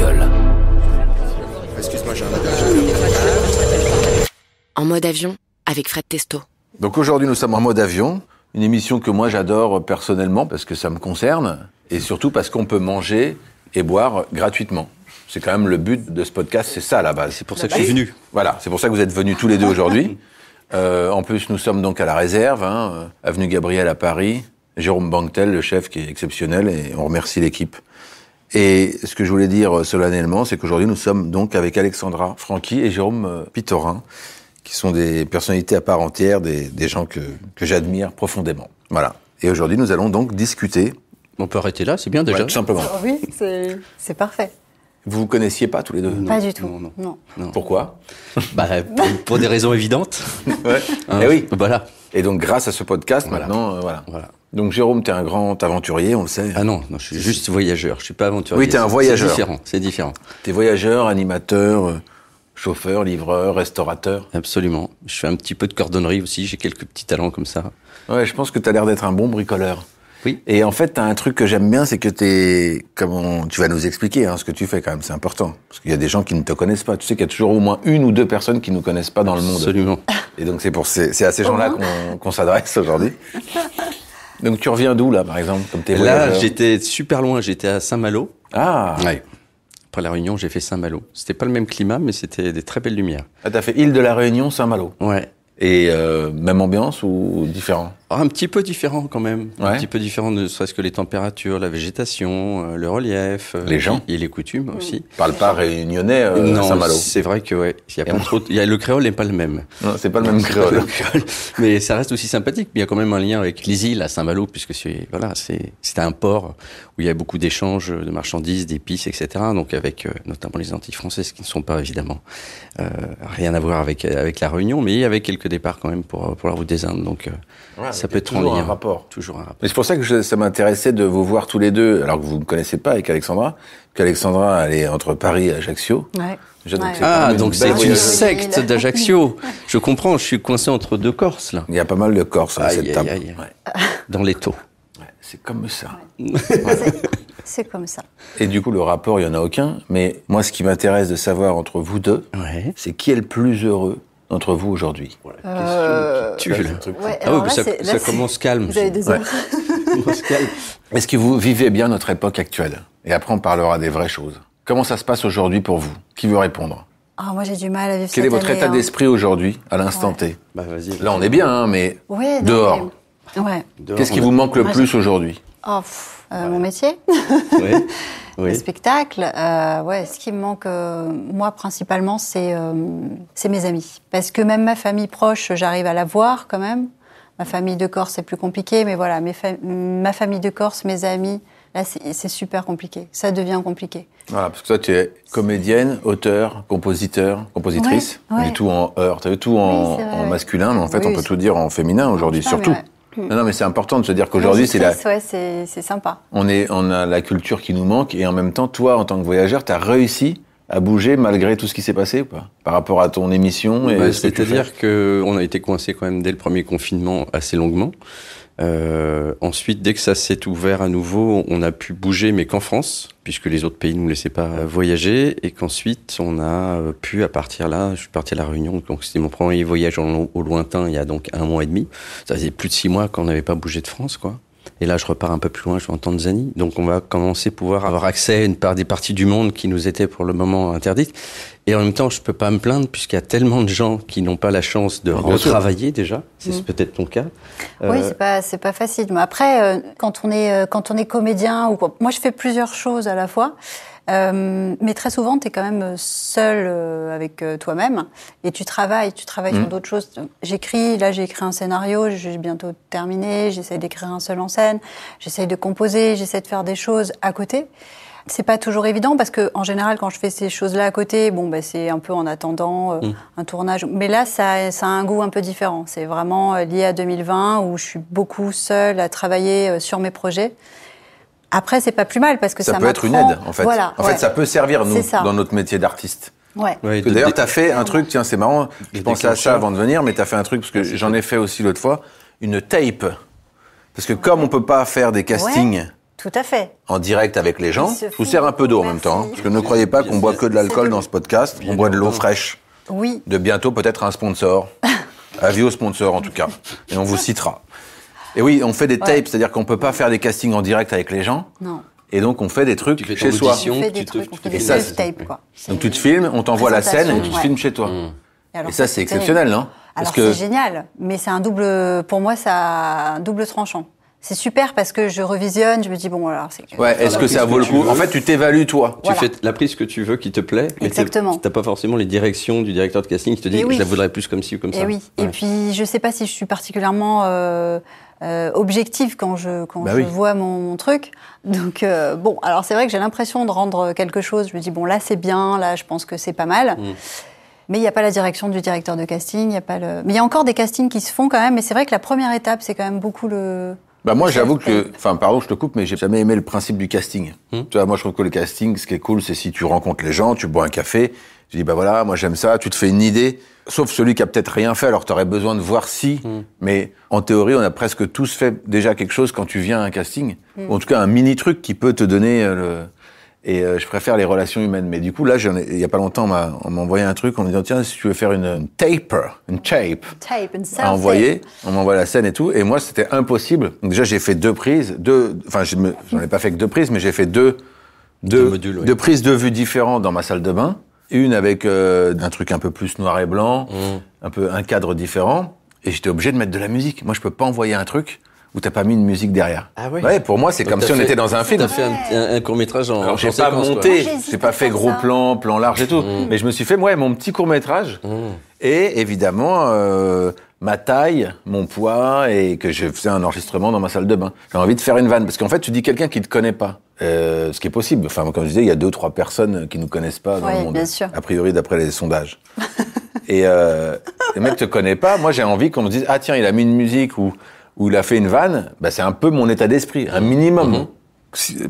gueule. Excuse-moi, j'ai un En mode avion, avec Fred Testo. Donc aujourd'hui, nous sommes en mode avion. Une émission que moi j'adore personnellement parce que ça me concerne et surtout parce qu'on peut manger et boire gratuitement. C'est quand même le but de ce podcast, c'est ça à la base. C'est pour ça que je suis venu. Voilà, c'est pour ça que vous êtes venus tous les deux aujourd'hui. En plus, nous sommes donc à la réserve, avenue Gabriel à Paris. Jérôme Banquetel, le chef, qui est exceptionnel, et on remercie l'équipe. Et ce que je voulais dire solennellement, c'est qu'aujourd'hui, nous sommes donc avec Alexandra Franchi et Jérôme Pitorin, qui sont des personnalités à part entière, des gens que j'admire profondément. Voilà. Et aujourd'hui, nous allons donc discuter. On peut arrêter là, c'est bien déjà. Ouais, tout simplement. Oui, c'est parfait. Vous vous connaissiez pas tous les deux? Pas du tout. Non. Pourquoi? Pour des raisons évidentes. Ouais. Hein, Et oui. Voilà. Et donc, grâce à ce podcast, Voilà. maintenant, voilà. Voilà. Donc, Jérôme, t'es un grand aventurier, on le sait. Ah non, je suis juste voyageur, je suis pas aventurier. Oui, t'es un voyageur. C'est différent. T'es voyageur, animateur, chauffeur, livreur, restaurateur. Absolument. Je fais un petit peu de cordonnerie aussi, j'ai quelques petits talents comme ça. Ouais, je pense que t'as l'air d'être un bon bricoleur. Oui. Et en fait, t'as un truc que j'aime bien, c'est que tu vas nous expliquer ce que tu fais quand même, c'est important. Parce qu'il y a des gens qui ne te connaissent pas. Tu sais qu'il y a toujours au moins une ou deux personnes qui ne nous connaissent pas dans le monde. Absolument. Et donc c'est à ces gens-là qu'on s'adresse aujourd'hui. Donc tu reviens d'où là, par exemple, comme t'es voyageur? Là, j'étais super loin, j'étais à Saint-Malo. Ah. Ouais. Après la Réunion, j'ai fait Saint-Malo. C'était pas le même climat, mais c'était des très belles lumières. Ah, t'as fait Île de la Réunion, Saint-Malo. Ouais. Et même ambiance ou différent? Un petit peu différent quand même. Ouais. Un petit peu différent, ne serait-ce que les températures, la végétation, le relief. Les gens. Et les coutumes aussi. Parle pas réunionnais à Non, Saint-Malo. c'est vrai que ouais, il y a pas trop. Le créole n'est pas le même. Non, c'est pas le même créole. Mais ça reste aussi sympathique. Il y a quand même un lien avec les îles à Saint-Malo, puisque c'était un port où il y a beaucoup d'échanges de marchandises, d'épices, etc. Donc avec notamment les Antilles françaises, qui ne sont pas évidemment rien à voir avec la Réunion, mais il y avait quelques départs quand même pour la route des Indes. Donc ça peut être en toujours lien. un rapport. Toujours un rapport. Mais c'est pour ça que ça m'intéressait de vous voir tous les deux, alors que vous ne me connaissez pas avec Alexandra, qu'Alexandra, elle est entre Paris et Ajaccio. Ouais. Déjà, donc, Ouais. c'est quand même Donc belle c'est une voyageuse. secte d'Ajaccio. Je comprends, je suis coincé entre deux Corses, là. Il y a pas mal de Corses à cette table. Aïe. Ouais. Dans les taux. Ouais, c'est comme ça. C'est comme ça. Et du coup, le rapport, il n'y en a aucun. Mais moi, ce qui m'intéresse de savoir entre vous deux, Ouais. c'est qui est le plus heureux d'entre vous aujourd'hui. Question qui tue, là. Ouais, Ah alors oui, là, ça c'est- là, commence calme. Vous avez des Ouais. heures. Ça commence calme. Est-ce que vous vivez bien notre époque actuelle? Et après, on parlera des vraies choses. Comment ça se passe aujourd'hui pour vous? Qui veut répondre? Ah, moi, j'ai du mal à vivre Quel est cette votre année, état hein. d'esprit aujourd'hui, à l'instant Ouais. T? Bah vas-y. Là, on est bien, mais Ouais, non, dehors. mais- Ouais. Qu'est-ce qui vous manque le Moi, plus aujourd'hui? Oh, mon métier, Oui. le Oui. spectacle. Ouais, ce qui me manque, moi, principalement, c'est mes amis. Parce que même ma famille proche, j'arrive à la voir quand même. Ma famille de Corse, c'est plus compliqué, mais voilà, ma famille de Corse, mes amis, là, c'est super compliqué. Ça devient compliqué. Voilà, parce que toi, tu es comédienne, auteur, compositeur, compositrice. Ouais, ouais. On dit tout en heure. Tu as tout en, Oui, c'est vrai, en ouais. masculin, mais en fait, Oui, on peut c'est- tout dire en féminin aujourd'hui, putain, surtout. mais Non, mais c'est important de se dire qu'aujourd'hui, c'est la, Ouais, c'est sympa. on a la culture qui nous manque, et en même temps, toi, en tant que voyageur, tu as réussi à bouger malgré tout ce qui s'est passé ou pas? Par rapport à ton émission et Bah, ce que tu fais. c'est-à-dire qu'on a été coincé quand même dès le premier confinement assez longuement. Ensuite, dès que ça s'est ouvert à nouveau, on a pu bouger, mais qu'en France, puisque les autres pays ne nous laissaient pas voyager, et qu'ensuite on a pu, à partir là, je suis parti à La Réunion, donc c'était mon premier voyage au lointain, il y a donc 1 mois et demi. Ça faisait plus de 6 mois qu'on n'avait pas bougé de France, quoi. Et là, je repars un peu plus loin, je vais en Tanzanie. Donc, on va commencer à pouvoir avoir accès à des parties du monde qui nous étaient pour le moment interdites. Et en même temps, je peux pas me plaindre puisqu'il y a tellement de gens qui n'ont pas la chance de Bien sûr. retravailler déjà. C'est peut-être ton cas. Oui, c'est pas facile. Mais après, quand on est comédien ou quoi, moi je fais plusieurs choses à la fois. Mais très souvent, tu es quand même seul avec toi-même et tu travailles sur d'autres choses. J'ai écrit un scénario, j'ai bientôt terminé, j'essaie d'écrire un seul en scène, j'essaie de composer, j'essaie de faire des choses à côté. C'est pas toujours évident parce que en général, quand je fais ces choses-là à côté, c'est un peu en attendant un tournage. Mais là, ça a un goût un peu différent. C'est vraiment lié à 2020 où je suis beaucoup seule à travailler sur mes projets. Après, c'est pas plus mal parce que ça peut être une m'apprend. aide, en fait. Voilà, En fait, ouais. ça peut servir, nous, C'est ça. dans notre métier d'artiste. Ouais. Ouais, Parce que d'ailleurs, tu as fait un truc, tiens, c'est marrant, je pensais à ça déclencheurs. avant de venir, mais tu as fait un truc, parce que j'en ai fait aussi l'autre fois, une tape. Parce que comme on peut pas faire des castings Tout à fait. en direct avec les gens. Ils se Je vous font- sers un peu d'eau en même Merci. temps, hein, parce que ne croyez pas qu'on boit que de l'alcool dans ce podcast. On boit de l'eau fraîche. Oui. De bientôt peut-être un sponsor. Avis au sponsor en tout cas. Et on vous citera. Et oui, on fait des tapes, c'est-à-dire qu'on peut pas faire des castings en direct avec les gens. Non. Et donc on fait des trucs Tu fais ton chez soi. audition. On fait tu des te- trucs, on tu fait te des fais ça, self-tapes, quoi. Donc tu te filmes, on t'envoie la scène et tu te Présentation, filmes chez toi. Alors, Et ça, c'est exceptionnel, non? Alors c'est génial, mais c'est un double, pour moi, c'est un double tranchant. C'est super parce que je revisionne, je me dis bon alors c'est. Ouais, est-ce que ça vaut le coup? En fait, tu t'évalues toi. Tu Voilà. fais la prise que tu veux qui te plaît, mais Exactement. t'as pas forcément les directions du directeur de casting qui te dit Et oui. je la voudrais plus comme ci ou comme ça. Et oui. Et puis je sais pas si je suis particulièrement objective quand je oui. vois mon truc. Donc bon, alors c'est vrai que j'ai l'impression de rendre quelque chose. Je me dis bon là c'est bien, là je pense que c'est pas mal. Mais il n'y a pas la direction du directeur de casting, il y a pas le. Mais il y a encore des castings qui se font quand même. Mais c'est vrai que la première étape c'est quand même beaucoup le. Bah moi, j'avoue que, enfin, pardon, je te coupe, mais j'ai jamais aimé le principe du casting. Tu vois, moi, je trouve que le casting, ce qui est cool, c'est si tu rencontres les gens, tu bois un café, tu dis, bah voilà, moi, j'aime ça, tu te fais une idée. Sauf celui qui a peut-être rien fait, alors t'aurais besoin de voir si. Mais en théorie, on a presque tous fait déjà quelque chose quand tu viens à un casting. Ou en tout cas, un mini truc qui peut te donner le. Et je préfère les relations humaines. Mais du coup, là, il y a pas longtemps, on m'a envoyé un truc en me disant, tiens, si tu veux faire une tape, Tape, une à envoyer, on m'envoie la scène et tout, et moi c'était impossible. Donc déjà j'ai fait deux prises, enfin j'en ai pas fait que deux prises, mais j'ai fait deux modules, oui. deux prises de vue différentes dans ma salle de bain, une avec un truc un peu plus noir et blanc, un cadre différent, et j'étais obligé de mettre de la musique. Moi je peux pas envoyer un truc où t'as pas mis une musique derrière. Ah ouais. Ouais, pour moi c'est Donc comme t'as si on fait- était dans un film. T'as fait un court-métrage en Alors, j'ai en pas séquence, quoi. monté, Moi, j'hésite j'ai pas à fait faire gros ça. plan large et tout. Mais je me suis fait, mon petit court-métrage. Et évidemment, ma taille, mon poids, et que je faisais un enregistrement dans ma salle de bain. J'ai envie de faire une vanne. Parce qu'en fait, tu dis quelqu'un qui te connaît pas. Ce qui est possible. Enfin, comme je disais, il y a 2-3 personnes qui nous connaissent pas dans Ouais, le monde. bien sûr. A priori, d'après les sondages. Et le mec te connaît pas. Moi, j'ai envie qu'on me dise, ah tiens, il a mis une musique ou il a fait une vanne. Bah, c'est un peu mon état d'esprit. Un minimum.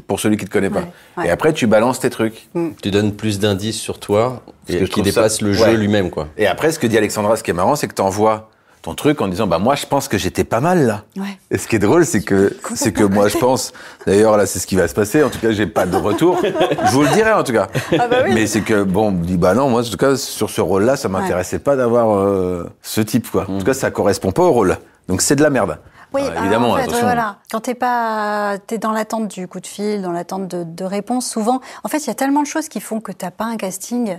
Pour celui qui te connaît pas. Ouais. Et après, tu balances tes trucs. Tu donnes plus d'indices sur toi Parce que et je qui trouve dépasse ça- le ouais. jeu lui-même, quoi. Et après, ce que dit Alexandra, ce qui est marrant, c'est que t'envoies ton truc en disant, bah, moi, je pense que j'étais pas mal, là. Ouais. Et ce qui est drôle, c'est que moi, je pense, d'ailleurs, là, c'est ce qui va se passer. En tout cas, j'ai pas de retour. Je vous le dirai, en tout cas. Ah bah oui. Mais c'est que, bon, on me dit, bah non, moi, en tout cas, sur ce rôle-là, ça m'intéressait pas d'avoir ce type, quoi. En tout cas, ça correspond pas au rôle. Donc, c'est de la merde. Oui, Alors, évidemment, en fait, attention. voilà. Quand t'es dans l'attente du coup de fil, dans l'attente de réponse, souvent, en fait, il y a tellement de choses qui font que t'as pas un casting.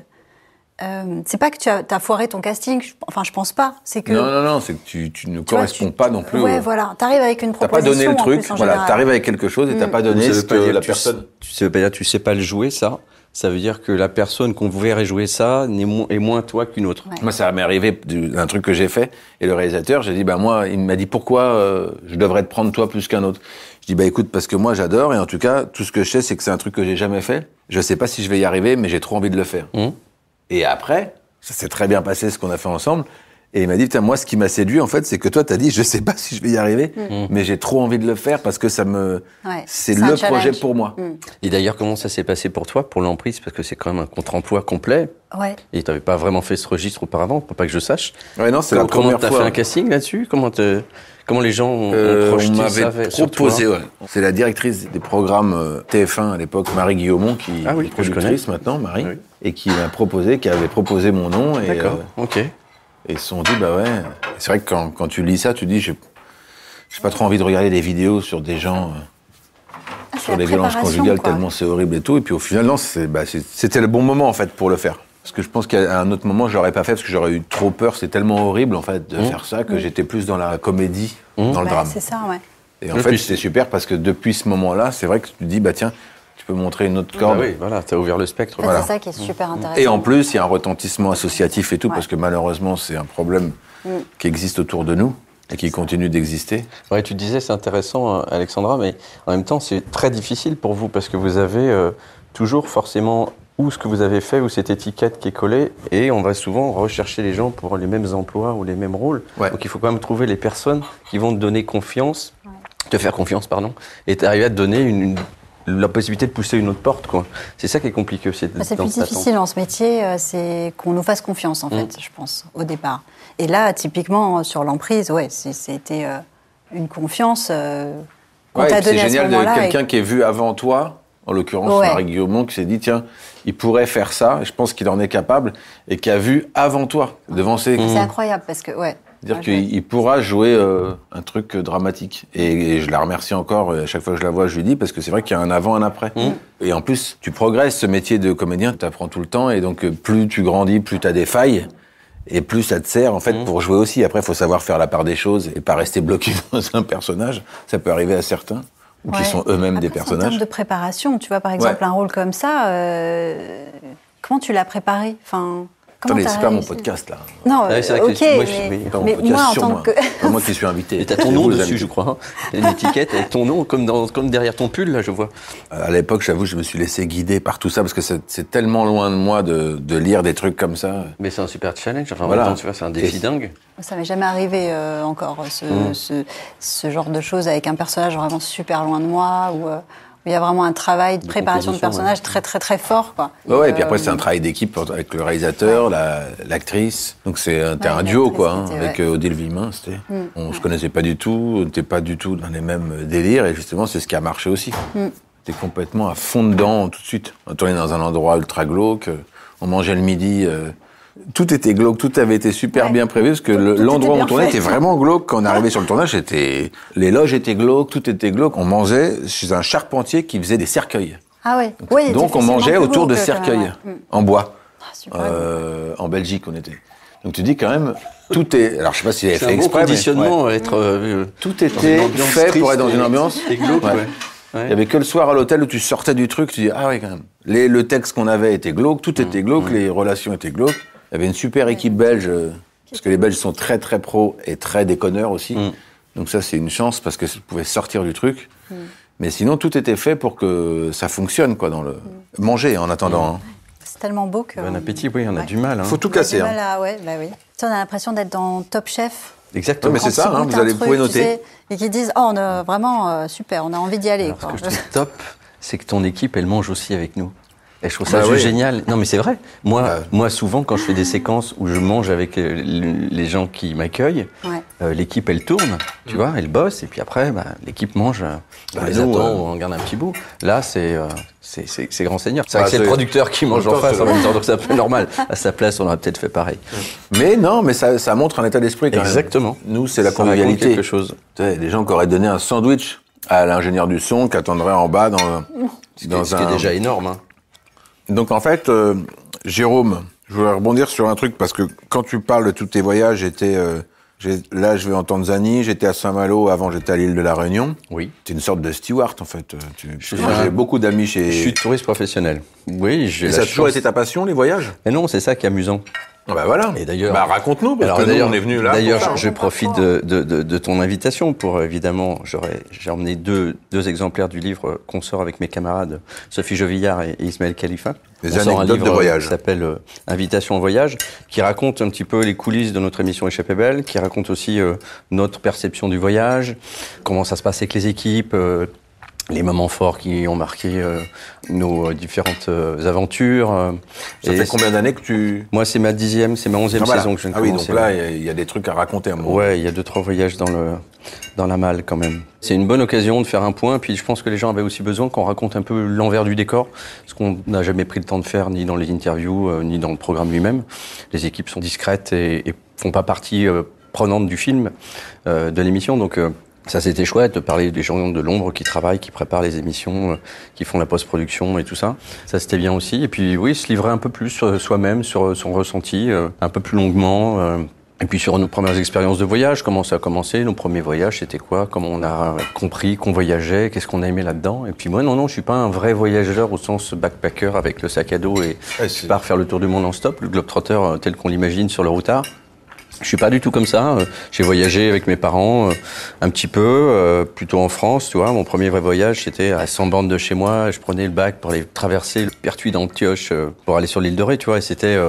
C'est pas que t'as foiré ton casting, je pense pas. C'est que. Non, c'est que tu ne tu vois, corresponds pas non plus. Ouais, voilà. T'arrives avec une T'as proposition. pas donné le en truc, plus, en voilà. général. T'arrives avec quelque chose et t'as pas donné Ça ce veut pas que dire la que personne. ça veut pas dire que tu sais pas le jouer, ça. Ça veut dire que la personne qu'on verrait jouer ça est moins toi qu'une autre. Ouais. Moi, ça m'est arrivé d'un truc que j'ai fait, et le réalisateur, j'ai dit, bah moi, il m'a dit pourquoi je devrais te prendre toi plus qu'un autre. Je dis, bah écoute, parce que moi j'adore, et en tout cas, tout ce que je sais, c'est que c'est un truc que j'ai jamais fait. Je sais pas si je vais y arriver, mais j'ai trop envie de le faire. Et après, ça s'est très bien passé ce qu'on a fait ensemble. Et il m'a dit, putain, moi, ce qui m'a séduit, en fait, c'est que toi, t'as dit, je sais pas si je vais y arriver, mais j'ai trop envie de le faire parce que Ouais, c'est c'est un le challenge. projet pour moi. Et d'ailleurs, comment ça s'est passé pour toi, pour l'emprise? Parce que c'est quand même un contre-emploi complet. Ouais. Et tu n'avais pas vraiment fait ce registre auparavant, pour pas que je sache. Ouais, non, c'est la Comment première t'as fois. fait un casting là-dessus? Comment les gens ont On projeté m'avait ça sur toi? proposé, ouais. C'est la directrice des programmes TF1 à l'époque, Marie Guillaumont, qui Ah oui, est que je productrice maintenant, Marie, Oui. et qui avait proposé mon nom. Et, D'accord, ok. et ils se sont dit, bah ouais. C'est vrai que quand tu lis ça, tu dis, j'ai pas trop envie de regarder des vidéos sur des gens, sur les violences conjugales, tellement c'est horrible et tout. Et puis au final, non, c'était le bon moment, en fait, pour le faire. Parce que je pense qu'à un autre moment, je l'aurais pas fait parce que j'aurais eu trop peur. C'est tellement horrible, en fait, de faire ça que j'étais plus dans la comédie, dans le drame. C'est ça, ouais. Et en fait, c'était super parce que depuis ce moment-là, c'est vrai que tu te dis, bah tiens, tu peux montrer une autre Ah corde. oui, voilà, t'as ouvert le spectre. En fait, Voilà. C'est ça qui est super intéressant. Et en plus, il y a un retentissement associatif et tout, Ouais. parce que malheureusement, c'est un problème qui existe autour de nous et qui continue d'exister. Ouais, tu disais, c'est intéressant, Alexandra, mais en même temps, c'est très difficile pour vous parce que vous avez toujours forcément ou ce que vous avez fait ou cette étiquette qui est collée, et on va souvent rechercher les gens pour les mêmes emplois ou les mêmes rôles. Ouais. Donc il faut quand même trouver les personnes qui vont te donner confiance, te faire confiance, pardon, et t'arriver à te donner la possibilité de pousser une autre porte, quoi. C'est ça qui est compliqué aussi. C'est dans plus cette difficile en ce métier, c'est qu'on nous fasse confiance, en fait, je pense, au départ. Et là, typiquement, sur l'emprise, ouais, c'était une confiance qu'on t'a donné à ce c'est génial moment-là. de quelqu'un qui est vu avant toi, en l'occurrence Marie Guillaumont, qui s'est dit tiens, il pourrait faire ça, et je pense qu'il en est capable, et qui a vu avant toi, devant ses... C'est incroyable parce que, C'est-à-dire qu'il pourra jouer un truc dramatique. Et je la remercie encore, à chaque fois que je la vois, je lui dis, parce que c'est vrai qu'il y a un avant, un après. Et en plus, tu progresses, ce métier de comédien, tu apprends tout le temps, et donc plus tu grandis, plus tu as des failles, et plus ça te sert, en fait, pour jouer aussi. Après, il faut savoir faire la part des choses, et pas rester bloqué dans un personnage. Ça peut arriver à certains, ou qui sont eux-mêmes des personnages. En termes de préparation, tu vois, par exemple, un rôle comme ça, comment tu l'as préparé? Attendez, c'est pas mon podcast, là. Non, c'est vrai que mais moi, en tant que... moi qui suis invité. Et t'as ton nom dessus, je crois. Il y a une étiquette avec ton nom, comme derrière ton pull, là, je vois. À l'époque, j'avoue, je me suis laissé guider par tout ça, parce que c'est tellement loin de moi de lire des trucs comme ça. Mais c'est un super challenge. Enfin, voilà. Temps, tu vois, c'est un défi dingue. Ça m'est jamais arrivé encore, ce genre de choses avec un personnage vraiment super loin de moi, où il y a vraiment un travail de préparation de personnage très, très, très fort, quoi. Et puis après, c'est un travail d'équipe avec le réalisateur, l'actrice. Donc t'es un duo, quoi, avec Odile Villemin, c'était. On se connaissait pas du tout, on n'était pas du tout dans les mêmes délires, et justement, c'est ce qui a marché aussi. T'es complètement à fond dedans, tout de suite. On tournait dans un endroit ultra glauque, on mangeait le midi... Tout était glauque, tout avait été super bien prévu, parce que l'endroit où on tournait était vraiment glauque. Quand on arrivait sur le tournage, les loges étaient glauques, tout était glauque. On mangeait chez un charpentier qui faisait des cercueils. Ah oui. Donc on mangeait autour de cercueils, en bois. Ah, en Belgique, on était. Donc tu dis quand même, tout est... Alors je sais pas s'il avait fait exprès, conditionnement mais... être... tout était fait pour être dans une ambiance... glauque, Il y avait que le soir à l'hôtel où tu sortais du truc, tu dis, ah oui, quand même. Le texte qu'on avait était glauque, tout était glauque, les relations étaient glauques. Il y avait une super équipe belge, parce que les Belges sont très très pros et très déconneurs aussi. Donc ça, c'est une chance, parce que ça pouvait sortir du truc. Mais sinon, tout était fait pour que ça fonctionne, quoi, dans le... Manger, en attendant. Hein. C'est tellement beau que... Bon appétit, oui, on a du mal. Faut tout casser. On a l'impression d'être dans Top Chef. Exactement. Mais c'est ça, vous allez pouvoir noter. Et qui disent, on a vraiment super, on a envie d'y aller. Alors, ce que je trouve top, c'est que ton équipe, elle mange aussi avec nous. Et je trouve ça génial. Non, mais c'est vrai. Moi, souvent, quand je fais des séquences où je mange avec les gens qui m'accueillent, l'équipe, elle tourne, tu vois, elle bosse, et puis après, l'équipe mange. On les attend, on garde un petit bout. Là, c'est grand seigneur. C'est vrai que c'est le producteur qui mange en face en même temps, donc c'est un peu normal. À sa place, on aurait peut-être fait pareil. Mais non, mais ça montre un état d'esprit quand même. Exactement. Nous, c'est la convivialité. Quelque chose. Tu sais, des gens qui auraient donné un sandwich à l'ingénieur du son qui attendrait en bas Ce qui est déjà énorme, hein. Donc en fait, Jérôme, je voulais rebondir sur un truc, parce que quand tu parles de tous tes voyages, là je vais en Tanzanie, j'étais à Saint-Malo, avant j'étais à l'île de la Réunion. Oui. T'es une sorte de steward en fait. J'ai beaucoup d'amis chez... Je suis touriste professionnel. Oui, Et ça a toujours été ta passion, les voyages? Mais non, c'est ça qui est amusant. Ah bah voilà. Et d'ailleurs, raconte-nous, parce que nous, on est venus là. D'ailleurs, je profite de ton invitation pour, évidemment, j'ai emmené deux exemplaires du livre qu'on sort avec mes camarades Sophie Jovillard et Ismaël Khalifa. Des anecdotes de voyage. Qui s'appelle Invitation au voyage, qui raconte un petit peu les coulisses de notre émission Échappée Belle, qui raconte aussi notre perception du voyage, comment ça se passe avec les équipes, les moments forts qui ont marqué nos différentes aventures. Ça fait combien d'années que tu... Moi, c'est ma 10e, c'est ma 11e saison que je viens de commencer. Oui, donc là, il y a des trucs à raconter à un moment. Ouais, il y a 2-3 voyages dans la malle quand même. C'est une bonne occasion de faire un point, puis je pense que les gens avaient aussi besoin qu'on raconte un peu l'envers du décor, ce qu'on n'a jamais pris le temps de faire, ni dans les interviews, ni dans le programme lui-même. Les équipes sont discrètes et font pas partie prenante du film, de l'émission, donc... Ça, c'était chouette de parler des gens de l'ombre qui travaillent, qui préparent les émissions, qui font la post-production et tout ça. Ça, c'était bien aussi. Et puis, oui, se livrer un peu plus soi-même, sur son ressenti, un peu plus longuement. Et puis, sur nos premières expériences de voyage, comment ça a commencé, nos premiers voyages, c'était quoi, comment on a compris qu'on voyageait, qu'est-ce qu'on a aimé là-dedans. Et puis, moi, non, je suis pas un vrai voyageur au sens backpacker avec le sac à dos et je pars faire le tour du monde en stop, le globetrotter tel qu'on l'imagine sur le routard. Je suis pas du tout comme ça. J'ai voyagé avec mes parents un petit peu, plutôt en France, tu vois. Mon premier vrai voyage, c'était à 100 bornes de chez moi. Je prenais le bac pour aller traverser le Pertuis d'Antioche pour aller sur l'île de Ré, tu vois. Et c'était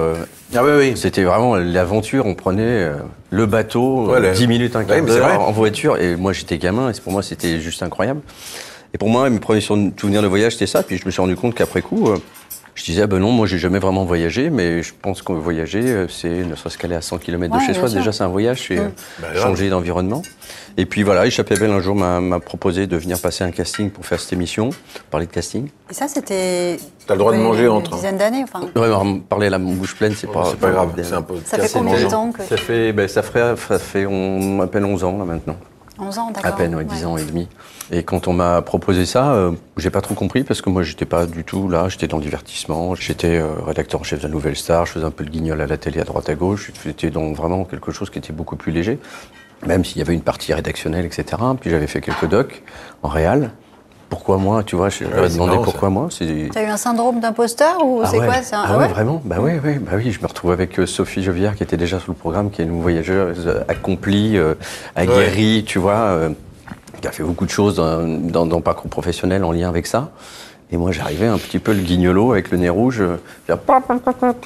c'était vraiment l'aventure. On prenait le bateau, 10 minutes, un quart d'heure en voiture. Et moi, j'étais gamin et pour moi, c'était juste incroyable. Et pour moi, mes premiers souvenirs de voyage, c'était ça. Puis je me suis rendu compte qu'après coup... Je disais, non, moi, j'ai jamais vraiment voyagé, mais je pense que voyager, c'est ne serait-ce qu'aller à 100 km de chez soi. Déjà, c'est un voyage, c'est changer d'environnement. Et puis voilà, Échappée Belle un jour m'a proposé de venir passer un casting pour faire cette émission, parler de casting. Et ça, c'était... T'as le droit de manger entre. Une dizaine d'années, enfin. Ouais, parler à la bouche pleine, c'est pas grave, c'est un peu. Ça fait combien de temps que... Ça fait à peine 11 ans là maintenant. 11 ans, d'accord. À peine, ouais, 10 ans et demi. Et quand on m'a proposé ça, j'ai pas trop compris parce que moi j'étais pas du tout là, j'étais dans le divertissement, j'étais rédacteur en chef de la Nouvelle Star, je faisais un peu le guignol à la télé à droite à gauche, j'étais dans vraiment quelque chose qui était beaucoup plus léger, même s'il y avait une partie rédactionnelle, etc. Puis j'avais fait quelques docs en réal. Pourquoi moi, tu vois, je leur ai demandé pourquoi moi. T'as eu un syndrome d'imposteur ou c'est quoi ouais, vraiment. Bah oui, je me retrouve avec Sophie Jovière qui était déjà sur le programme, qui est une voyageuse accomplie, aguerrie, tu vois, qui a fait beaucoup de choses dans le parcours professionnel en lien avec ça. Et moi, j'arrivais un petit peu le guignolo avec le nez rouge.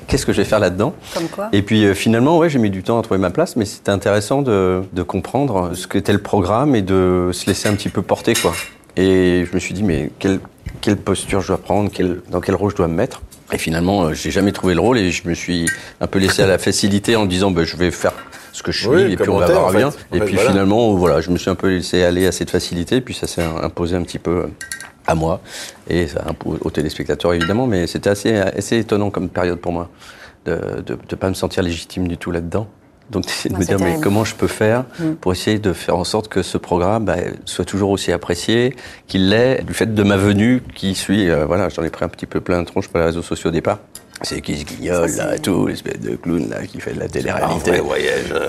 Qu'est-ce que je vais faire là-dedans ? Comme quoi ? Et puis finalement, ouais, j'ai mis du temps à trouver ma place, mais c'était intéressant de comprendre ce qu'était le programme et de se laisser un petit peu porter, quoi. Et je me suis dit, mais quelle posture je dois prendre, dans quel rôle je dois me mettre ? Et finalement, j'ai jamais trouvé le rôle et je me suis un peu laissé à la facilité en disant, je vais faire ce que je suis et puis on va voir bien. Et puis finalement, voilà, je me suis un peu laissé aller à cette facilité, et puis ça s'est imposé un petit peu à moi et ça impose aux téléspectateurs évidemment, mais c'était assez étonnant comme période pour moi de pas me sentir légitime du tout là-dedans. Donc d'essayer de me dire, mais comment je peux faire pour essayer de faire en sorte que ce programme soit toujours aussi apprécié qu'il l'est, du fait de ma venue qui suit, voilà, j'en ai pris un petit peu plein de tronches par les réseaux sociaux au départ. C'est qui se guignole, là, et tout, l'espèce de clown, là, qui fait de la télé-réalité.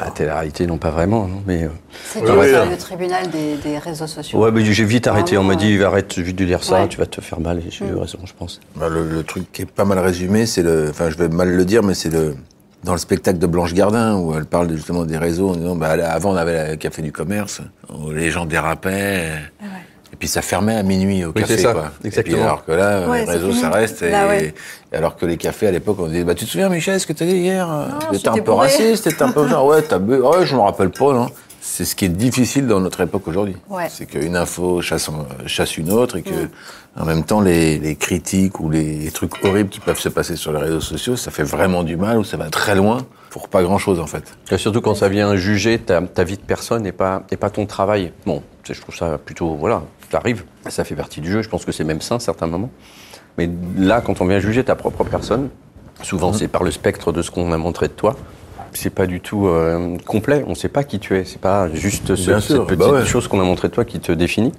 La télé-réalité, non, pas vraiment, non, mais... C'est dur, le tribunal des réseaux sociaux. Ouais, mais j'ai vite arrêté, on m'a dit, arrête vite de dire ça, tu vas te faire mal, et j'ai eu raison, je pense. Le truc qui est pas mal résumé, c'est enfin, je vais mal le dire, mais c'est dans le spectacle de Blanche Gardin, où elle parle justement des réseaux, en disant, avant on avait le café du commerce, où les gens dérapaient, et puis ça fermait à minuit au café, ça, quoi. Exactement. Et puis, alors que là, les réseaux, ça reste, et alors que les cafés, à l'époque, on disait, tu te souviens, Michel, ce que t'as dit hier? T'étais un peu raciste, t'étais un peu genre, ouais, je me rappelle pas, non. C'est ce qui est difficile dans notre époque aujourd'hui. Ouais. C'est qu'une info chasse une autre et que, en même temps, les critiques ou les trucs horribles qui peuvent se passer sur les réseaux sociaux, ça fait vraiment du mal ou ça va très loin pour pas grand chose, en fait. Et surtout quand ça vient juger ta vie de personne et pas ton travail. Bon, je trouve ça plutôt, voilà, ça arrive. Ça fait partie du jeu. Je pense que c'est même sain à certains moments. Mais là, quand on vient juger ta propre personne, souvent c'est par le spectre de ce qu'on a montré de toi. C'est pas du tout complet, on sait pas qui tu es, c'est pas juste cette petite chose qu'on a montré de toi qui te définit.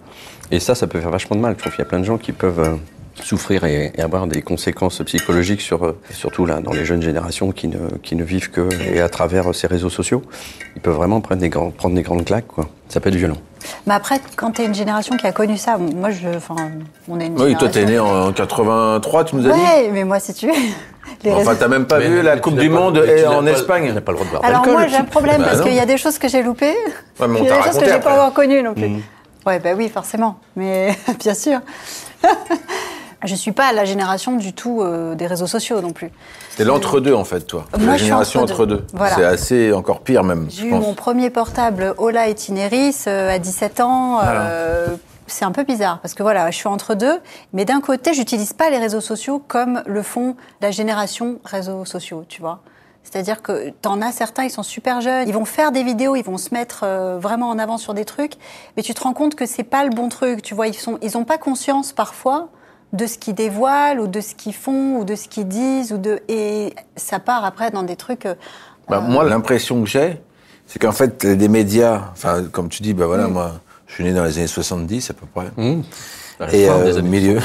Et ça peut faire vachement de mal. Je trouve qu'il y a plein de gens qui peuvent souffrir et avoir des conséquences psychologiques surtout là, dans les jeunes générations qui ne vivent que et à travers ces réseaux sociaux. Ils peuvent vraiment prendre des grandes claques, quoi. Ça peut être violent. Mais après, quand t'es une génération qui a connu ça, moi, on est une génération... Oui, toi, t'es né en 83, tu nous as dit ? Ouais, mais moi, si tu veux... Enfin, t'as même pas vu la Coupe du Monde en Espagne. Tu n'as pas le droit de boire Alors d'alcool. moi, j'ai un problème parce qu'il y a des choses que j'ai loupées. Ouais, mais il y a des choses que j'ai pas encore connues non plus. Ouais, oui, forcément. Mais bien sûr. Je suis pas la génération du tout des réseaux sociaux non plus. T'es l'entre-deux, en fait, toi. Moi, la génération entre-deux. Voilà. C'est assez encore pire, même. J'ai eu mon premier portable Ola Itineris à 17 ans. C'est un peu bizarre parce que voilà, je suis entre deux. Mais d'un côté, j'utilise pas les réseaux sociaux comme le font la génération réseaux sociaux, tu vois. C'est-à-dire que t'en as certains, ils sont super jeunes, ils vont faire des vidéos, ils vont se mettre vraiment en avant sur des trucs, mais tu te rends compte que c'est pas le bon truc, tu vois. Ils ont pas conscience parfois de ce qu'ils dévoilent ou de ce qu'ils font ou de ce qu'ils disent et ça part après dans des trucs. Moi, l'impression que j'ai, c'est qu'en fait, des médias, enfin, comme tu dis, moi, je suis né dans les années 70 à peu près, et au milieu,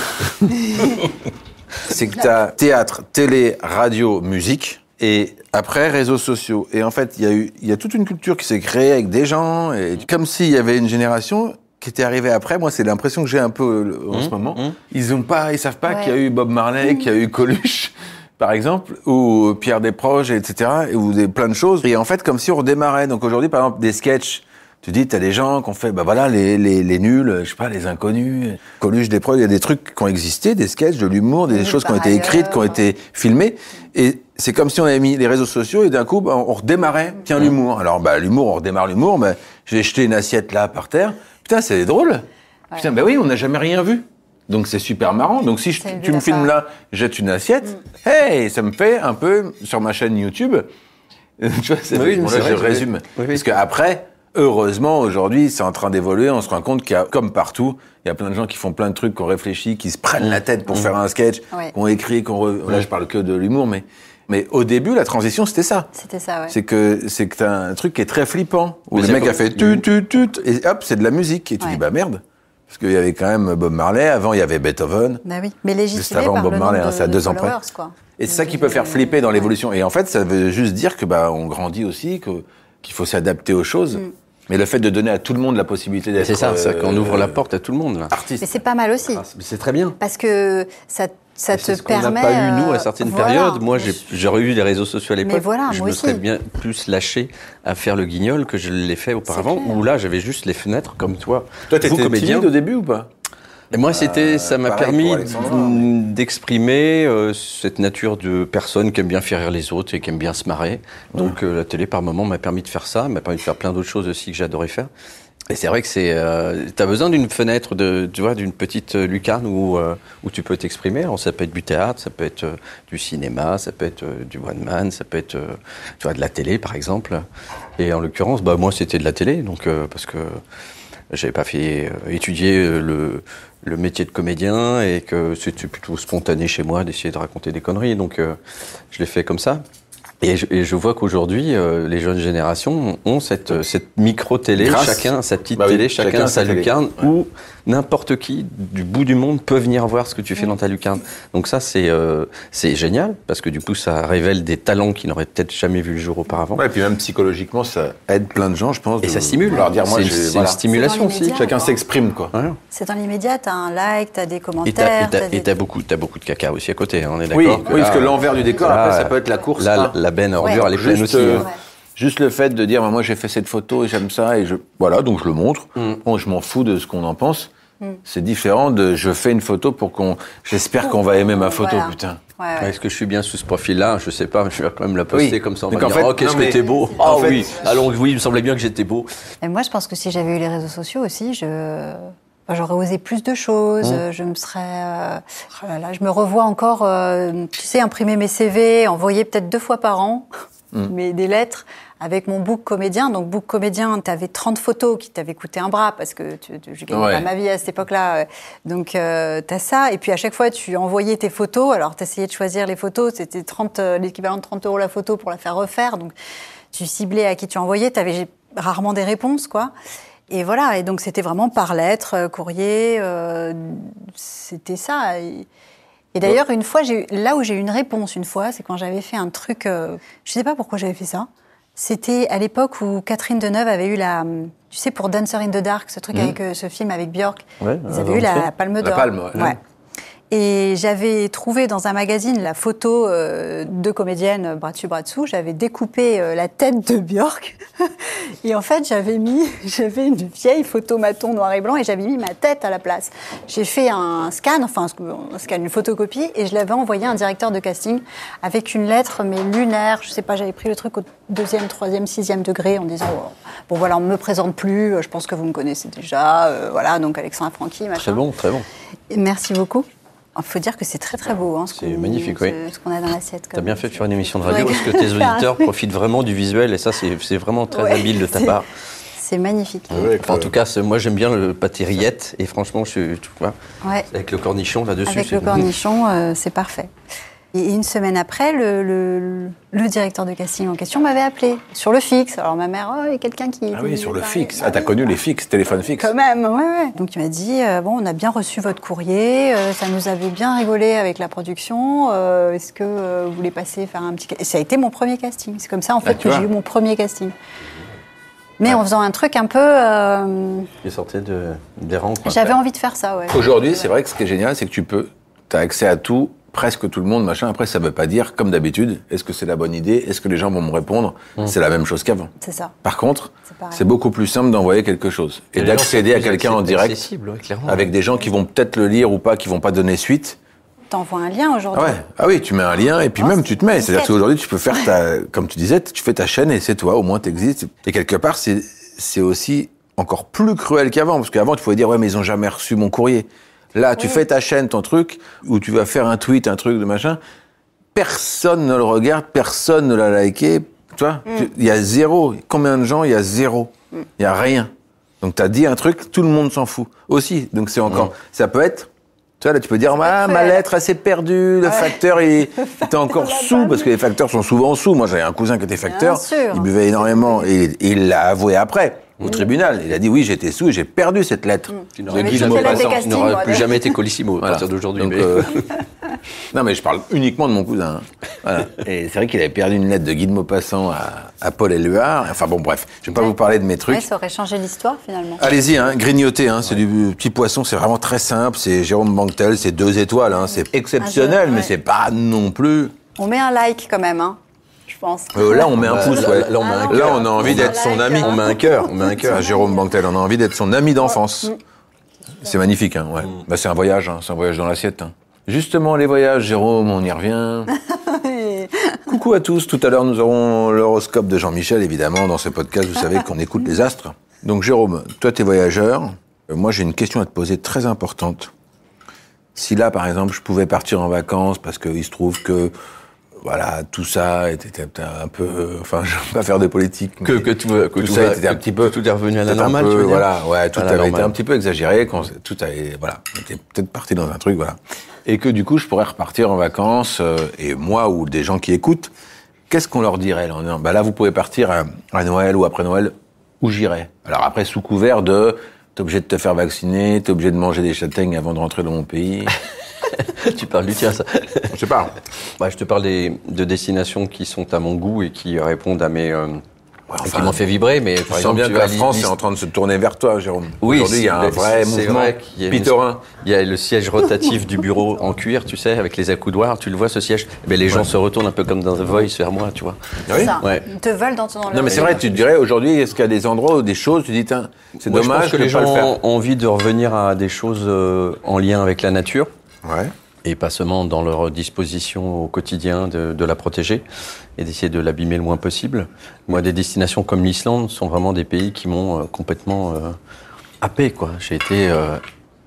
c'est que t'as théâtre, télé, radio, musique. Et après, réseaux sociaux. Et en fait, il y a toute une culture qui s'est créée avec des gens, et comme s'il y avait une génération qui était arrivée après. Moi, c'est l'impression que j'ai un peu en ce moment. Ils savent pas qu'il y a eu Bob Marley, qu'il y a eu Coluche, par exemple, ou Pierre Desproges, etc., ou plein de choses. Et en fait, comme si on redémarrait. Donc aujourd'hui, par exemple, des sketchs. Tu dis, t'as des gens qui ont fait, les nuls, je sais pas, les inconnus. Coluche, Desproges, il y a des trucs qui ont existé, des sketchs, de l'humour, des choses qui ont été écrites, qui ont été filmées. Et c'est comme si on avait mis les réseaux sociaux et d'un coup, on redémarrait, tiens, l'humour. Alors, l'humour, on redémarre l'humour, j'ai jeté une assiette là, par terre. Putain, c'est drôle. Ouais. Putain, oui, on n'a jamais rien vu. Donc c'est super marrant. Donc si tu me filmes là, jette une assiette, hey, ça me fait un peu, sur ma chaîne YouTube, tu vois, je résume. Oui. Parce qu'après, Heureusement, aujourd'hui, c'est en train d'évoluer. On se rend compte qu'il y a, comme partout, il y a plein de gens qui font plein de trucs, qui ont réfléchi, qui se prennent la tête pour faire un sketch, qui ont écrit, Là, je parle que de l'humour, mais au début, la transition, c'était ça. C'était ça, ouais. C'est que t'as un truc qui est très flippant, où le mec a fait tut, et hop, c'est de la musique. Et tu dis, bah merde. Parce qu'il y avait quand même Bob Marley, avant il y avait Beethoven. Bah oui, mais légitimé juste avant par Bob le Marley, nombre c'est à 2 ans près. quoi. Et c'est ça qui peut faire flipper dans l'évolution. Et en fait, ça veut juste dire que on grandit aussi, qu'il faut s'adapter aux choses. Mais le fait de donner à tout le monde la possibilité d'être... C'est ça, qu'on ouvre la porte à tout le monde. Là. Mais c'est pas mal aussi. C'est très bien. Parce que ça te permet... qu'on n'a pas eu, nous, à certaines périodes. Moi, j'aurais eu les réseaux sociaux à l'époque. Mais voilà, je moi me aussi. serais bien plus lâché à faire le guignol que je l'ai fait auparavant, où là, j'avais juste les fenêtres, comme toi. Toi, t'étais timide au début ou pas? Et moi, ça m'a permis d'exprimer cette nature de personne qui aime bien faire rire les autres et qui aime bien se marrer. Donc, la télé, par moment, m'a permis de faire ça, m'a permis de faire plein d'autres choses aussi que j'adorais faire. Et c'est vrai que t'as besoin d'une fenêtre, d'une petite lucarne où tu peux t'exprimer. Alors, ça peut être du théâtre, ça peut être du cinéma, ça peut être du one-man, ça peut être, de la télé, par exemple. Et en l'occurrence, moi, c'était de la télé, donc, parce que j'avais pas fait étudier le métier de comédien et que c'était plutôt spontané chez moi d'essayer de raconter des conneries. Donc, je l'ai fait comme ça. Et je vois qu'aujourd'hui, les jeunes générations ont cette micro-télé, chacun sa petite télé, chacun sa lucarne, où n'importe qui, du bout du monde, peut venir voir ce que tu fais dans ta lucarne. Donc ça, c'est génial, parce que du coup, ça révèle des talents qui n'auraient peut-être jamais vu le jour auparavant. Ouais, et puis même psychologiquement, ça aide plein de gens, je pense. Et ça stimule. Leur dire, c'est une stimulation aussi. Chacun s'exprime, quoi. Ouais. C'est dans l'immédiat, t'as un like, t'as des commentaires. Et t'as beaucoup de caca aussi à côté, on est d'accord. Oui, parce que l'envers du décor, après, ça peut être la course. Là, la benne à ordures, elle est pleine aussi. Juste le fait de dire, moi j'ai fait cette photo et j'aime ça, et voilà, donc je le montre. Bon, je m'en fous de ce qu'on en pense. C'est différent de je fais une photo j'espère qu'on va aimer ma photo, putain. Ouais. Est-ce que je suis bien sous ce profil-là? Je sais pas, je vais quand même la poster comme ça. On va donc dire, qu'est-ce que t'es beau. En fait, oui, allons, oui, il me semblait bien que j'étais beau. Et moi, je pense que si j'avais eu les réseaux sociaux aussi, j'aurais osé plus de choses. Je me serais... je me revois encore, imprimer mes CV, envoyer peut-être 2 fois par an des lettres avec mon book comédien. Donc, book comédien, t'avais 30 photos qui t'avaient coûté un bras parce que je gagnais pas ma vie à cette époque-là. Donc, t'as ça. Et puis, à chaque fois, tu envoyais tes photos. Alors, t'essayais de choisir les photos. C'était l'équivalent de 30 € la photo pour la faire refaire. Donc, tu ciblais à qui tu envoyais. T'avais rarement des réponses, quoi. Et voilà. Et donc, c'était vraiment par lettre, courrier. C'était ça. Et d'ailleurs, une fois, là où j'ai eu une réponse, c'est quand j'avais fait un truc... je sais pas pourquoi j'avais fait ça. C'était à l'époque où Catherine Deneuve avait eu pour Dancer in the Dark, ce truc avec ce film avec Björk. Ouais, ils avaient eu la Palme d'Or. La Palme, ouais. Et j'avais trouvé dans un magazine la photo de comédienne bras dessus, bras dessous. J'avais découpé la tête de Björk. Et en fait, j'avais une vieille photo maton noir et blanc et j'avais mis ma tête à la place. J'ai fait un scan, une photocopie, et je l'avais envoyé à un directeur de casting avec une lettre, mais lunaire. Je sais pas, j'avais pris le truc au 2e, 3e, 6e degré en disant bon voilà, on me présente plus, je pense que vous me connaissez déjà, voilà, donc Alexandra Franchi, machin. Très bon, très bon. Et merci beaucoup. Il faut dire que c'est très très beau. C'est magnifique, oui. Ce qu'on a dans l'assiette. T'as bien fait de faire une émission de radio parce que tes auditeurs profitent vraiment du visuel et ça, c'est vraiment très habile de ta part. C'est magnifique. En tout cas, moi j'aime bien le pâté rillette et franchement, avec le cornichon là-dessus. Avec le cornichon, c'est parfait. Et une semaine après, le directeur de casting en question m'avait appelé sur le fixe. Alors ma mère, il y a quelqu'un qui... Ah oui, sur le fixe. Ah, t'as connu les fixes, téléphone fixe. Quand même, ouais. Donc il m'a dit, on a bien reçu votre courrier, ça nous avait bien rigolé avec la production, est-ce que vous voulez passer faire un petit... Et ça a été mon premier casting. C'est comme ça, en fait, que j'ai eu mon premier casting. Mais en faisant un truc un peu... Qui sortait des rangs. J'avais envie de faire ça, ouais. Aujourd'hui, c'est vrai que ce qui est génial, c'est que t'as accès à tout, presque tout le monde, machin. Après, ça veut pas dire, comme d'habitude, est-ce que c'est la bonne idée? Est-ce que les gens vont me répondre? C'est la même chose qu'avant. C'est ça. Par contre, c'est beaucoup plus simple d'envoyer quelque chose. Et d'accéder à quelqu'un en direct, avec des gens qui vont peut-être le lire ou pas, qui vont pas donner suite. T'envoies un lien aujourd'hui. Ouais. Ah oui, tu mets un lien et puis même tu te mets. C'est-à-dire qu'aujourd'hui, tu peux faire comme tu disais, tu fais ta chaîne et c'est toi, au moins t'existes. Et quelque part, c'est aussi encore plus cruel qu'avant. Parce qu'avant, tu pouvais dire, ouais, mais ils ont jamais reçu mon courrier. Là, tu fais ta chaîne, ton truc, où tu vas faire un tweet, un truc de machin. Personne ne le regarde, personne ne l'a liké. Tu vois, il y a 0. Combien de gens? Il y a 0. Il n'y a rien. Donc, tu as dit un truc, tout le monde s'en fout. Aussi. Donc, c'est encore... Ça peut être... Tu vois, là, tu peux dire, ma lettre, elle s'est perdue, le facteur, il était encore sous, parce que les facteurs sont souvent sous. Moi, j'avais un cousin qui était facteur, il buvait énormément, et il l'a avoué après, au tribunal. Il a dit, oui, j'étais sous et j'ai perdu cette lettre. Tu n'auras plus jamais été colissimo à partir d'aujourd'hui. Donc, non, mais je parle uniquement de mon cousin. Hein. Voilà. Et c'est vrai qu'il avait perdu une lettre de Guy de Maupassant à Paul Éluard. Enfin bon, bref, je ne vais pas vous parler de mes trucs. Ouais, ça aurait changé l'histoire, finalement. Allez-y, hein, grignoter, hein, c'est du petit poisson, c'est vraiment très simple. C'est Jérôme Banquetel, c'est 2 étoiles. Hein, c'est exceptionnel, mais c'est pas non plus... On met un like quand même, hein, je pense. Là, on met un pouce, ouais. Là, on met un cœur. Là, on a envie d'être son ami. On met un cœur. On met un cœur. Jérôme Banquetel, on a envie d'être son ami d'enfance. C'est magnifique, hein, ouais. Bah, c'est un voyage dans l'assiette. Hein. Justement, les voyages, Jérôme, on y revient. Coucou à tous. Tout à l'heure, nous aurons l'horoscope de Jean-Michel, évidemment, dans ce podcast. Vous savez qu'on écoute les astres. Donc, Jérôme, toi, t'es voyageur. Moi, j'ai une question à te poser très importante. Si là, par exemple, je pouvais partir en vacances parce qu'il se trouve que, voilà, tout ça était un peu... Enfin, je ne veux pas faire de politique. Tout ça était un petit peu... Tout est revenu à la normale, tu veux dire ? Voilà, ouais, tout avait été un petit peu exagéré. Tout avait... Voilà, on était peut-être parti dans un truc, voilà. Et que du coup, je pourrais repartir en vacances, et moi ou des gens qui écoutent, qu'est-ce qu'on leur dirait là, en disant, là, vous pouvez partir à Noël ou après Noël, où j'irai. Alors après, sous couvert de, t'es obligé de te faire vacciner, t'es obligé de manger des châtaignes avant de rentrer dans mon pays. Tu parles du tien, ça. Je sais pas. Bah, je te parle de destinations qui sont à mon goût et qui répondent à mes... qui m'ont fait vibrer, mais par exemple, bien que la France est en train de se tourner vers toi, Jérôme. Oui, aujourd'hui, il y a un vrai mouvement pittorin. Il y a le siège rotatif du bureau en cuir, tu sais, avec les accoudoirs. Tu le vois, ce siège. Mais les gens se retournent un peu comme dans The Voice vers moi, tu vois. Oui. Ça. Ouais. Ils te veulent dans ton... Non, mais c'est vrai, tu te dirais, aujourd'hui, est-ce qu'il y a des endroits ou des choses, tu dis, c'est dommage je pense que les pas le faire. gens ont envie de revenir à des choses en lien avec la nature. Ouais. Et pas seulement dans leur disposition au quotidien de la protéger et d'essayer de l'abîmer le moins possible. Moi, des destinations comme l'Islande sont vraiment des pays qui m'ont complètement happé, quoi. J'ai été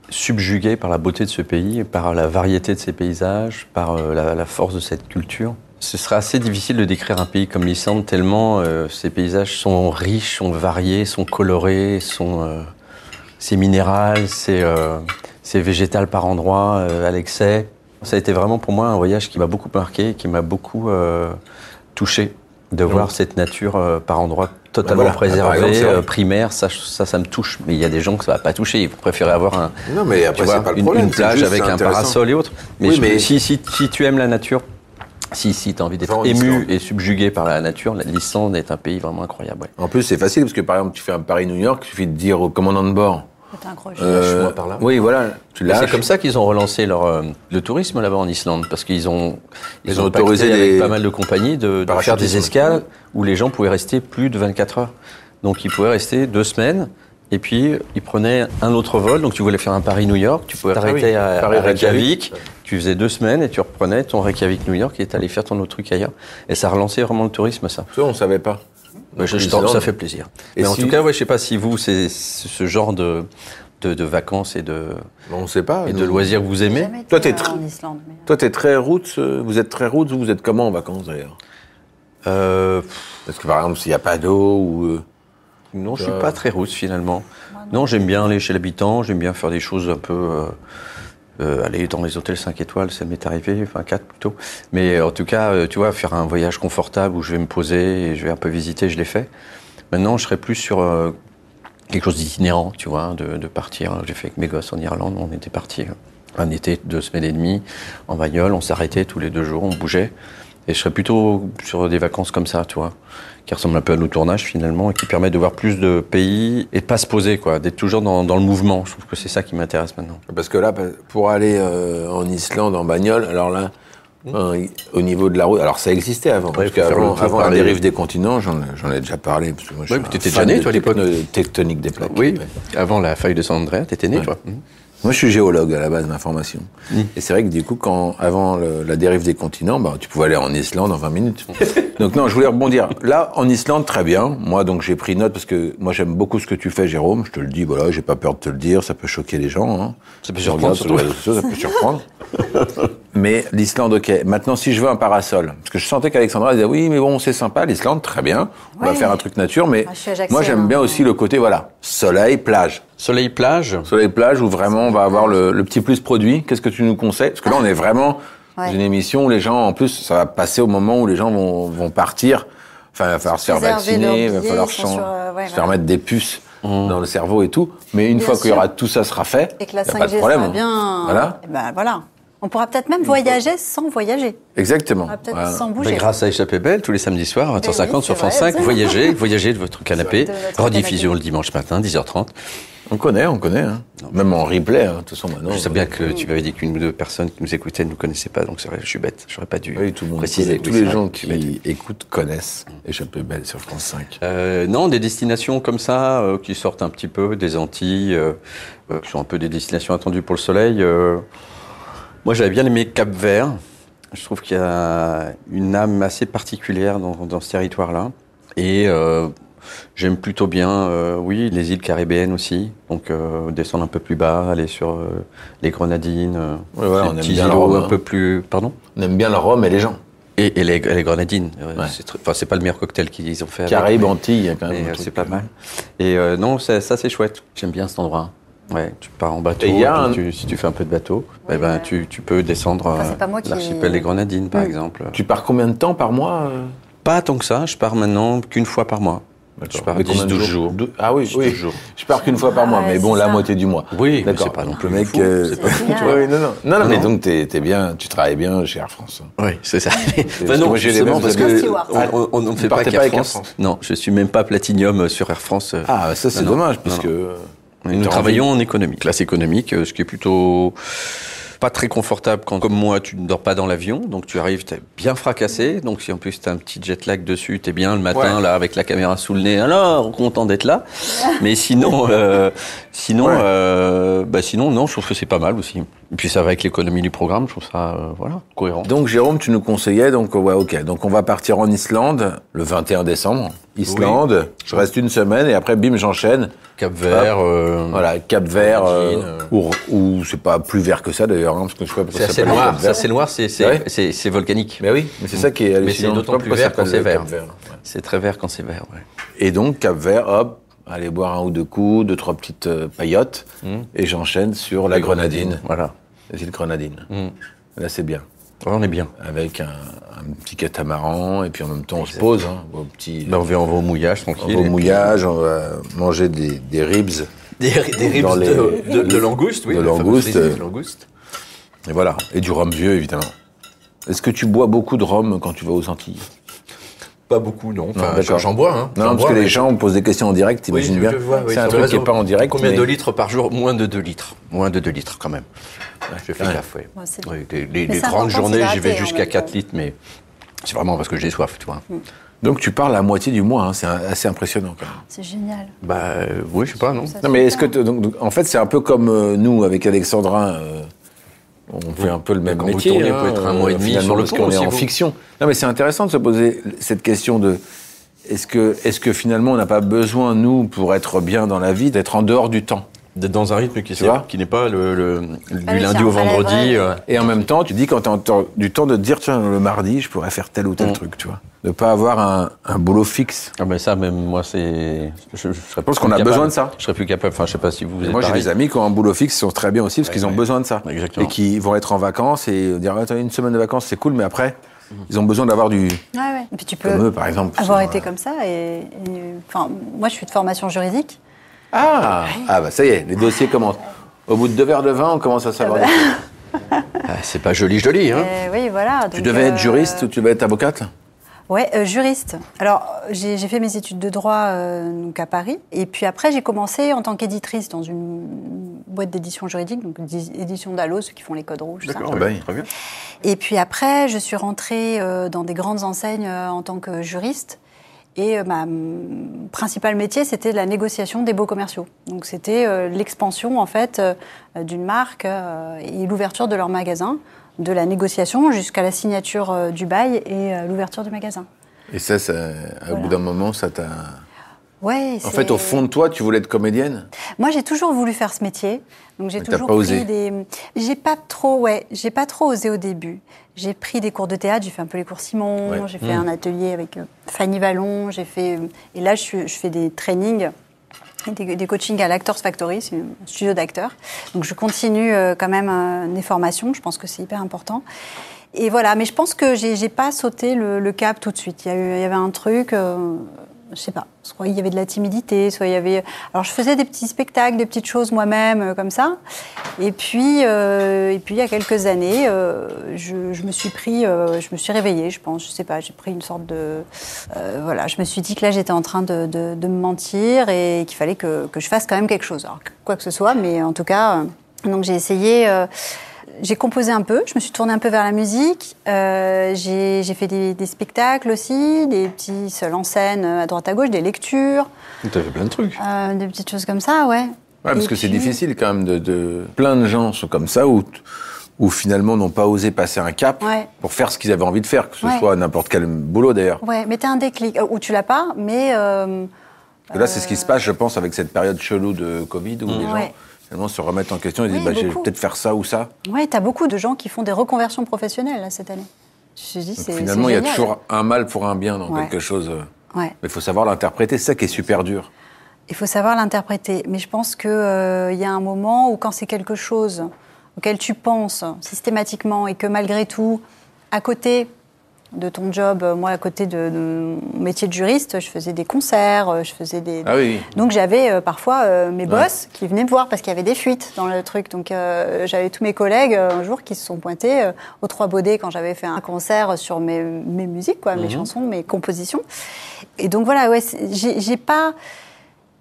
subjugué par la beauté de ce pays, par la variété de ses paysages, par la force de cette culture. Ce serait assez difficile de décrire un pays comme l'Islande tellement ces paysages sont riches, sont variés, sont colorés, c'est minéral, c'est végétal par endroits, à l'excès. Ça a été vraiment pour moi un voyage qui m'a beaucoup marqué, qui m'a beaucoup touché, de voir cette nature par endroits totalement préservée, exemple, primaire. Ça me touche. Mais il y a des gens que ça va pas toucher. Ils préfèrent avoir non, mais après, c'est pas le problème, une plage avec un parasol et autres. Mais, oui, mais... Si tu aimes la nature, si tu as envie d'être ému et subjugué par la nature, l'Islande est un pays vraiment incroyable. Ouais. En plus, c'est facile parce que par exemple, tu fais un Paris-New York, il suffit de dire au commandant de bord. Lâche-moi par là. Oui, voilà. C'est comme ça qu'ils ont relancé le tourisme là-bas en Islande, parce qu'ils ont autorisé avec pas mal de compagnies de faire des escales où les gens pouvaient rester plus de 24 heures. Donc ils pouvaient rester 2 semaines, et puis ils prenaient un autre vol. Donc tu voulais faire un Paris-New York, tu pouvais t'arrêter à Reykjavik, tu faisais 2 semaines et tu reprenais ton Reykjavik-New York et t'allais faire ton autre truc ailleurs. Et ça relançait vraiment le tourisme, ça. Ça, on savait pas. Ça fait plaisir. Mais en tout cas, je sais pas si vous, c'est ce genre de vacances et de... On sait pas. Et de loisirs que vous aimez. Toi, t'es très roots. Vous êtes très roots. Vous êtes comment en vacances, d'ailleurs Parce que, par exemple, s'il n'y a pas d'eau ou... Non, je suis pas très roots, finalement. Non, j'aime bien aller chez l'habitant. J'aime bien faire des choses un peu... aller dans les hôtels 5 étoiles, ça m'est arrivé, enfin 4 plutôt. Mais en tout cas, tu vois, faire un voyage confortable où je vais me poser et je vais un peu visiter, je l'ai fait. Maintenant, je serais plus sur quelque chose d'itinérant, tu vois, de partir. J'ai fait avec mes gosses en Irlande, on était partis un été, 2 semaines et demie, en bagnole, on s'arrêtait tous les 2 jours, on bougeait. Et je serais plutôt sur des vacances comme ça, tu vois, qui ressemblent un peu à nos tournages finalement, et qui permettent de voir plus de pays et de pas se poser, quoi, d'être toujours dans le mouvement. Je trouve que c'est ça qui m'intéresse maintenant. Parce que là, pour aller en Islande en bagnole, alors là, au niveau de la route, alors ça existait avant, parce qu'avant la dérive des continents, j'en ai déjà parlé. Parce que moi, tu étais déjà né, toi, à l'époque. Tectonique des plaques. Oui, avant la faille de San Andreas, t'étais né, toi. Moi, je suis géologue à la base de ma formation. Et c'est vrai que du coup, avant la dérive des continents, tu pouvais aller en Islande en 20 minutes. Donc non, je voulais rebondir. Là, en Islande, très bien. Moi, donc, j'ai pris note parce que moi, j'aime beaucoup ce que tu fais, Jérôme. Je te le dis, voilà, j'ai pas peur de te le dire. Ça peut choquer les gens. Hein. Ça peut surprendre, sur les réseaux sociaux, ça peut surprendre. Mais l'Islande, ok. Maintenant, si je veux un parasol, parce que je sentais qu'Alexandra disait, oui, mais bon, c'est sympa, l'Islande, très bien. On va faire un truc nature, mais moi, j'aime bien aussi le côté, voilà, soleil, plage. Soleil, plage. Soleil, plage, où vraiment on va avoir le petit plus produit. Qu'est-ce que tu nous conseilles? Parce que là, on est vraiment dans une émission où les gens, en plus, ça va passer au moment où les gens vont partir. Enfin, il va falloir se faire vacciner, il va falloir se faire mettre des puces dans le cerveau et tout. Mais une fois qu'il y aura tout ça sera fait, et que la y a pas 5G de problème. sera bien, Voilà. voilà. On pourra peut-être même voyager sans voyager. Exactement. On pourra peut-être sans bouger. Grâce à Échappée Belle, tous les samedis soirs, 20h50 sur France 5, voyagez de votre canapé. De votre Rediffusion canapé. le dimanche matin, 10h30. On connaît. Hein. Même en replay, hein. De toute façon, maintenant. Je sais bien que tu m'avais dit qu'une ou deux personnes qui nous écoutaient ne nous connaissaient pas, donc c'est vrai, je suis bête. J'aurais pas dû Oui, tout le monde préciser. tous les gens qui écoutent connaissent Échappée Belle sur France 5. Non, des destinations comme ça, qui sortent un petit peu des Antilles, qui sont un peu des destinations attendues pour le soleil. Moi, j'avais bien aimé Cap-Vert. Je trouve qu'il y a une âme assez particulière dans ce territoire-là. Et j'aime plutôt bien, oui, les îles caribéennes aussi. Donc, descendre un peu plus bas, aller sur les Grenadines. Ouais, ces on aime petits bien le îlots Rhum, un hein. peu plus... Pardon ? On aime bien le rhum et les gens. Et les Grenadines. Ouais. C'est pas le meilleur cocktail qu'ils ont fait. avec, Caraïbes, mais- Antilles, il y a quand même mais, un truc, c'est pas mal. Et non, ça c'est chouette. J'aime bien cet endroit. Ouais, tu pars en bateau. Et il y a si tu fais un peu de bateau, Oui, ouais. tu peux descendre Enfin, c'est pas moi qui- l'archipel des Grenadines, par exemple. Tu pars combien de temps par mois Pas tant que ça. Je pars maintenant qu'une fois par mois. Je pars Mais combien de 10-12 jours. Ah oui, 12 oui. jours. Je pars qu'une fois par mois, mais c'est bon, la ça. moitié du mois. Oui, mais D'accord. c'est pas non plus Le mec, fou. C'est pas fou, Ouais, tu vois. oui, non, mais Non. donc t'es bien, tu travailles bien chez Air France. Oui, c'est ça. que moi, j'ai les mêmes parce habitudes. que on ne fait pas partez qu'Air pas avec Air France. France. Non, je suis même pas Platinum sur Air France. Ah, ça c'est Non, dommage, non, parce non. que Nous travaillons en économie, classe économique, ce qui est plutôt pas très confortable quand, comme moi, tu ne dors pas dans l'avion. Donc tu arrives, t'es bien fracassé. Donc si en plus t'as un petit jet lag dessus, t'es bien le matin, Ouais. là, avec la caméra sous le nez. Alors, content d'être là. Mais sinon, sinon, non, je trouve que c'est pas mal aussi. Et puis ça va avec l'économie du programme, je trouve ça, cohérent. Donc Jérôme, tu nous conseillais, donc ouais, ok, donc on va partir en Islande le 21 décembre. Islande, je reste une semaine et après bim j'enchaîne. Cap-Vert, Voilà, Cap-Vert, Grenadine, ou c'est pas plus vert que ça d'ailleurs, hein, parce que je sais pas pourquoi c'est ça assez s'appelle noir. Cap-Vert. C'est assez noir, Ouais. c'est volcanique. Mais oui, mais c'est ça qui est hallucinant. c'est d'autant Je sais pas plus pourquoi ça vert quand s'appelle c'est vert. Cap-Vert. Ouais. C'est très vert quand c'est vert, ouais. Et donc Cap-Vert, hop, aller boire un ou deux coups, deux trois petites paillotes, et j'enchaîne sur la Grenadine, Voilà. les îles Grenadines. Là c'est bien. Ouais, on est bien. Avec un petit catamaran, et puis en même temps on se pose, hein, au petit, Ben, on va au mouillage, on tranquille. va au mouillage, on va manger des ribs, Des ribs Dans les- de langouste, oui. de la fameuse langouste. ribs de langouste. et voilà, et du rhum vieux évidemment. Est-ce que tu bois beaucoup de rhum quand tu vas aux Antilles? Pas beaucoup, non. Enfin, d'accord. j'en bois, hein. Non, J'en parce bois, que les mais- gens me posent des questions en direct, Oui, t'imagines je bien. vois, oui, c'est un tu as truc qui raison. n'est pas en direct. Combien mais- de litres par jour? Moins de 2 litres. Moins de 2 litres, quand même. Je fais Ouais. gaffe, oui. Ouais, c'est Oui, bien. les Mais c'est grandes important journées, de j'y vais s'hydrater, en jusqu'à même 4 temps. litres, mais c'est vraiment parce que j'ai soif, tu vois. Donc tu parles la moitié du mois, hein, c'est assez impressionnant quand même. C'est génial. Bah, oui, je sais pas, non. Ça, Non mais est-ce que super. donc, en fait c'est un peu comme nous avec Alexandrin, on fait un peu le même Quand vous métier. tournez, vous pouvez être un mois et demi finalement, sur le parce pont qu'on est aussi, en vous. fiction. Non mais c'est intéressant de se poser cette question de est-ce que finalement on n'a pas besoin nous pour être bien dans la vie d'être en dehors du temps. D'être dans un rythme vois qui n'est pas du oui, lundi c'est au un vrai vendredi. vrai. Et en même temps, tu dis quand tu as du temps de te dire tiens le mardi je pourrais faire tel ou tel truc, tu vois. De pas avoir un boulot fixe. Ah ben ça, même moi, c'est... Je pense qu'on a besoin de ça. Je serais plus capable. Enfin, je sais pas si vous êtes Moi j'ai pareil. des amis qui ont un boulot fixe, qui sont très bien aussi parce qu'ils ont besoin de ça. Exactement. Et qui vont être en vacances et dire attends une semaine de vacances c'est cool mais après ils ont besoin d'avoir du Ouais, ouais. Et puis tu peux comme eux par exemple. avoir Sur, été comme ça. Enfin, moi, je suis de formation juridique. Ah bah ça y est, les dossiers commencent. Au bout de 2 verres de vin, on commence à savoir. des choses. Ah, c'est pas joli, joli, hein. Oui, voilà. Tu donc, devais être juriste ou tu devais être avocate? Ouais, juriste. Alors, j'ai fait mes études de droit donc à Paris. Et puis après, j'ai commencé en tant qu'éditrice dans une boîte d'édition juridique, donc édition d'Allo, ceux qui font les codes rouges. ça. Ah bah oui. Très bien. Et puis après, je suis rentrée dans des grandes enseignes en tant que juriste. Et ma principal métier, c'était la négociation des baux commerciaux. Donc c'était l'expansion en fait d'une marque et l'ouverture de leur magasin, de la négociation jusqu'à la signature du bail et l'ouverture du magasin. Et ça au bout d'un moment, ça t'a... Ouais, En fait, au fond de toi, tu voulais être comédienne? Moi, j'ai toujours voulu faire ce métier. Donc j'ai toujours pas pris osé. J'ai pas trop osé au début. J'ai pris des cours de théâtre, j'ai fait un peu les cours Simon, j'ai fait un atelier avec Fanny Vallon, et là je fais des trainings, des coachings à l'Actors Factory, c'est un studio d'acteurs. Donc je continue quand même des formations, je pense que c'est hyper important. Et voilà, mais je pense que j'ai pas sauté le cap tout de suite. Il y avait un truc, je sais pas, soit il y avait de la timidité, soit il y avait... Alors je faisais des petits spectacles, des petites choses moi-même, comme ça. Et puis il y a quelques années, je me suis réveillée, je pense, je sais pas, j'ai pris une sorte de... voilà, je me suis dit que là j'étais en train de me mentir et qu'il fallait que je fasse quand même quelque chose. Alors quoi que ce soit, mais en tout cas, donc j'ai essayé... J'ai composé un peu, je me suis tournée un peu vers la musique, j'ai fait des spectacles aussi, des petits seuls en scène à droite à gauche, des lectures. Tu as fait plein de trucs. Des petites choses comme ça, ouais. Ouais, parce que c'est difficile quand même Plein de gens sont comme ça, ou finalement n'ont pas osé passer un cap pour faire ce qu'ils avaient envie de faire, que ce soit n'importe quel boulot d'ailleurs. Ouais, mais t'as un déclic, ou tu l'as pas, mais... Là, c'est ce qui se passe, je pense, avec cette période chelou de Covid, où les gens... Finalement, se remettre en question et dire, je vais peut-être faire ça ou ça. Oui, tu as beaucoup de gens qui font des reconversions professionnelles là, cette année. Je dis, finalement, il y a toujours un mal pour un bien dans quelque chose. Mais il faut savoir l'interpréter, c'est ça qui est super dur. Il faut savoir l'interpréter. Mais je pense qu'il y a un moment où quand c'est quelque chose auquel tu penses systématiquement et que malgré tout, à côté de ton job, moi à côté de mon métier de juriste, je faisais des concerts, je faisais des... Ah oui. Donc j'avais parfois mes boss qui venaient me voir parce qu'il y avait des fuites dans le truc. Donc j'avais tous mes collègues un jour qui se sont pointés aux Trois Baudets quand j'avais fait un concert sur mes musiques, quoi, mes chansons, mes compositions. Et donc voilà, ouais,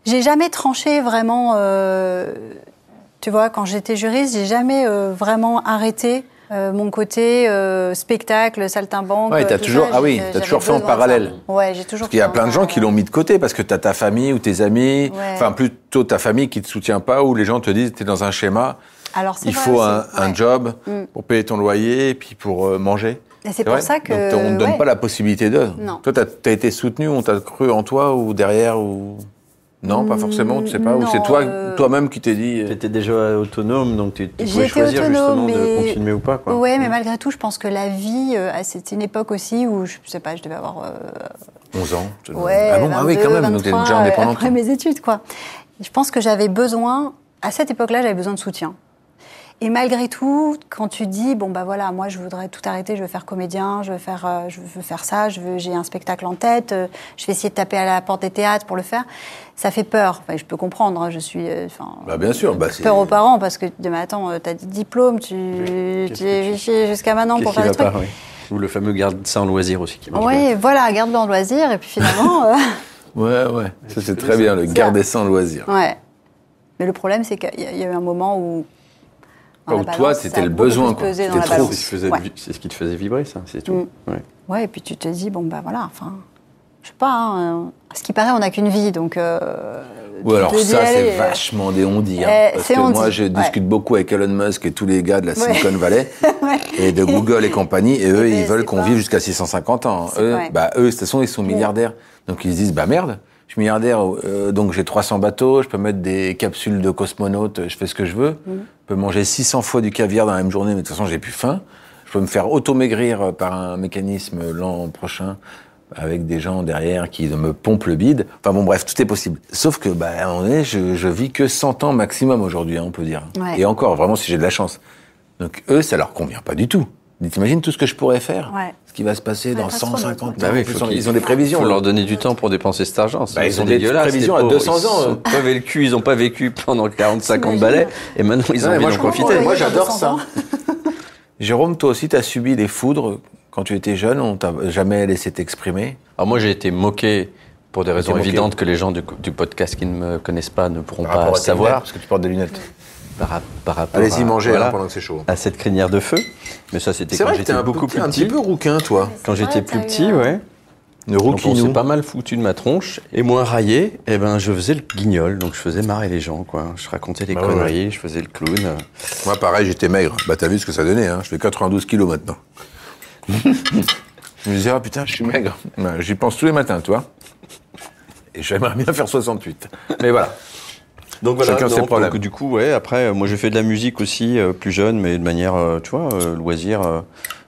j'ai jamais tranché vraiment... tu vois, quand j'étais juriste, j'ai jamais vraiment arrêté mon côté spectacle, saltimbanque. Ouais, t'as toujours fait en parallèle. Ouais, j'ai toujours. Parce qu'il y a plein de gens qui l'ont mis de côté parce que t'as ta famille ou tes amis, enfin plutôt ta famille qui te soutient pas, ou les gens te disent t'es dans un schéma. Alors il faut un job pour payer ton loyer et puis pour manger. Et c'est pour ça que. Donc on ne donne pas la possibilité de. Non. Toi, t'as été soutenu, on t'a cru en toi ou derrière ou. Non, pas forcément, tu sais pas. Ou c'est toi-même qui t'es dit... Tu étais déjà autonome, donc tu pouvais choisir justement de continuer ou pas, quoi. Oui, mais malgré tout, je pense que la vie, c'était une époque aussi où, je sais pas, je devais avoir... 11 ans. Ouais, ah bon, 22, oui, quand même, 23, donc t'es déjà indépendante. Après mes études, quoi. Je pense que j'avais besoin, à cette époque-là, j'avais besoin de soutien. Et malgré tout, quand tu dis, bon bah voilà, moi je voudrais tout arrêter, je veux faire comédien, je veux faire ça, j'ai un spectacle en tête, je vais essayer de taper à la porte des théâtres pour le faire, ça fait peur. Enfin, je peux comprendre, hein, je suis... bien sûr. Peur aux parents, parce que, mais attends, t'as des diplômes, tu es fiché jusqu'à maintenant pour faire des trucs. Ou le fameux garde ça en loisir aussi qui marche. Oui, voilà, garde-le en loisir, et puis finalement... Ouais, ça c'est très bien, le garder ça en loisir. Ouais. Mais le problème, c'est qu'il y a eu un moment où... Où toi, c'était le besoin, quoi. C'était trop. C'est ce qui te faisait vibrer, ça, c'est tout. Ouais, et puis tu te dis, bon, bah voilà, enfin, je sais pas, hein, à ce qui paraît, on n'a qu'une vie, donc... ou alors ça, c'est vachement des on-dit. Parce que moi, je discute beaucoup avec Elon Musk et tous les gars de la Silicon Valley, et de Google et compagnie, et eux, ils veulent qu'on vive jusqu'à 650 ans. Eux, de toute façon, ils sont milliardaires. Donc ils se disent, merde, je suis milliardaire, donc j'ai 300 bateaux, je peux mettre des capsules de cosmonautes, je fais ce que je veux. Je peux manger 600 fois du caviar dans la même journée, mais de toute façon, j'ai plus faim. Je peux me faire auto-maigrir par un mécanisme l'an prochain avec des gens derrière qui me pompent le bide. Enfin bon, bref, tout est possible. Sauf que, je vis que 100 ans maximum aujourd'hui, on peut dire. Ouais. Et encore, vraiment, si j'ai de la chance. Donc eux, ça leur convient pas du tout. T'imagines tout ce que je pourrais faire, ce qui va se passer dans 150 ans. Ils ont des prévisions. Il faut leur donner du temps pour dépenser cet argent. Ils ont des prévisions à 200 ans. Ils n'ont pas vécu pendant 40-50 balais, et maintenant ils ont envie d'en profiter. Moi, j'adore ça. Jérôme, toi aussi, tu as subi les foudres quand tu étais jeune, on t'a jamais laissé t'exprimer? Alors moi, j'ai été moqué pour des raisons évidentes que les gens du podcast qui ne me connaissent pas ne pourront pas savoir. Parce que tu portes des lunettes. Par rapport allez-y manger pendant que c'est chaud. À cette crinière de feu. Mais ça, c'était quand j'étais beaucoup plus petit. Un petit peu rouquin, toi. Quand j'étais plus petit, ouais. Le Donc on rouquinou. s'est pas mal foutu de ma tronche. Et moi, raillé, eh ben, je faisais le guignol. Donc je faisais marrer les gens, quoi. Je racontais des Bah ouais, conneries, je faisais le clown. Moi, pareil, j'étais maigre. Bah, t'as vu ce que ça donnait, hein. Je fais 92 kilos maintenant. Je me disais, ah putain, je suis maigre. Bah, j'y pense tous les matins, tu vois. Et j'aimerais bien faire 68. Mais voilà. Donc voilà, Chacun ses problèmes. donc, du coup, ouais, après, moi j'ai fait de la musique aussi, plus jeune, mais de manière, tu vois, loisir,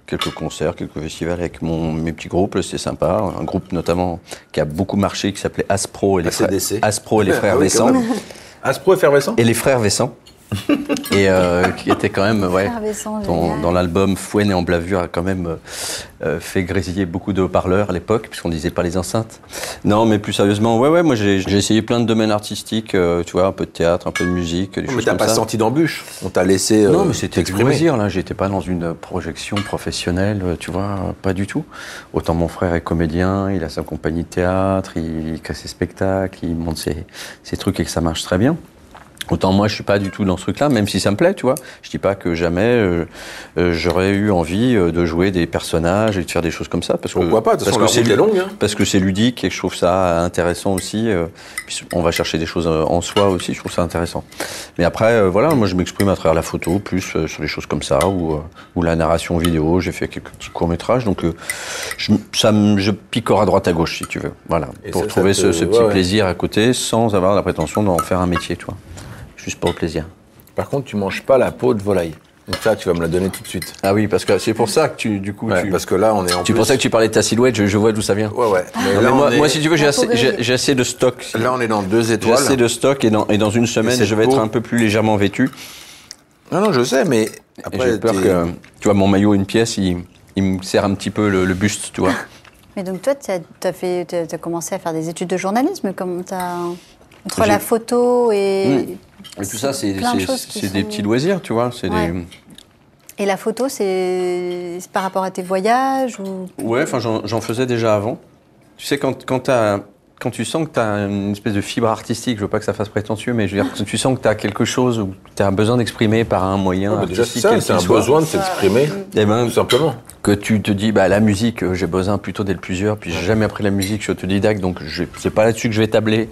quelques concerts, quelques festivals avec mes petits groupes, c'était sympa. Un groupe notamment qui a beaucoup marché, qui s'appelait Aspro et les frères, ACDC. Aspro et les frères Ah oui, Vessant. quand même. Aspro effervescent. Et les frères Vessant. Et qui était quand même, ouais, Frères Vessant, génial. dans l'album Fouet né en blavure a quand même fait grésiller beaucoup de haut-parleurs à l'époque, puisqu'on disait pas les enceintes. Non, mais plus sérieusement, ouais, moi j'ai essayé plein de domaines artistiques, tu vois, un peu de théâtre, un peu de musique, des Mais choses t'as comme pas ça. senti d'embûche. On t'a laissé. Non, mais c'était du t'exprimer. loisir, là. J'étais pas dans une projection professionnelle, tu vois, pas du tout. Autant mon frère est comédien, il a sa compagnie de théâtre, il crée ses spectacles, il monte ses trucs et que ça marche très bien. Autant moi, je suis pas du tout dans ce truc-là, même si ça me plaît, tu vois. Je dis pas que jamais j'aurais eu envie de jouer des personnages et de faire des choses comme ça, parce Pourquoi pas? De toute façon, la route est longue, hein. parce que c'est ludique et que je trouve ça intéressant aussi. Puis on va chercher des choses en soi aussi, je trouve ça intéressant. Mais après, voilà, moi je m'exprime à travers la photo, plus sur des choses comme ça, ou la narration vidéo. J'ai fait quelques petits courts-métrages, donc je picore à droite à gauche, si tu veux. Voilà, Et pour ça trouver te- ce petit ouais. plaisir à côté, sans avoir la prétention d'en faire un métier, tu vois. Juste pour le plaisir. Par contre, tu manges pas la peau de volaille. Donc ça, tu vas me la donner tout de suite. Ah oui, parce que c'est pour ça que Ouais, parce que là, on est en Tu plus... pensais que tu parlais de ta silhouette, je vois d'où ça vient. Ouais, ouais. Mais Non, là, mais moi, on est... moi, si tu veux, j'ai La peau grillée. j'ai assez de stock. Là, on est dans 2 J'ai étoiles. assez de stock et dans une semaine, cette je vais peau- être un peu plus légèrement vêtu. Non, je sais, mais... Et Après, j'ai peur t'es- que, tu vois, mon maillot, une pièce, il me serre un petit peu le buste, tu vois. Mais donc toi, t'as commencé à faire des études de journalisme, comme entre J'ai- la photo et... Et tout ça, c'est plein de choses qui des sont- petits loisirs, tu vois. C'est Ouais. des... Et la photo, c'est par rapport à tes voyages ou... Ouais, enfin, j'en faisais déjà avant. Tu sais, quand tu sens que tu as une espèce de fibre artistique, je veux pas que ça fasse prétentieux, mais je veux dire, quand tu sens que tu as quelque chose où tu as besoin d'exprimer par un moyen Ouais, bah déjà, artistique, c'est ça, quel c'est qu'il un soit, besoin de s'exprimer, eh ben, tout simplement. que tu te dis, bah, la musique, j'ai besoin plutôt d'être plusieurs, puis j'ai jamais appris la musique, je suis autodidacte, donc c'est pas là-dessus que je vais tabler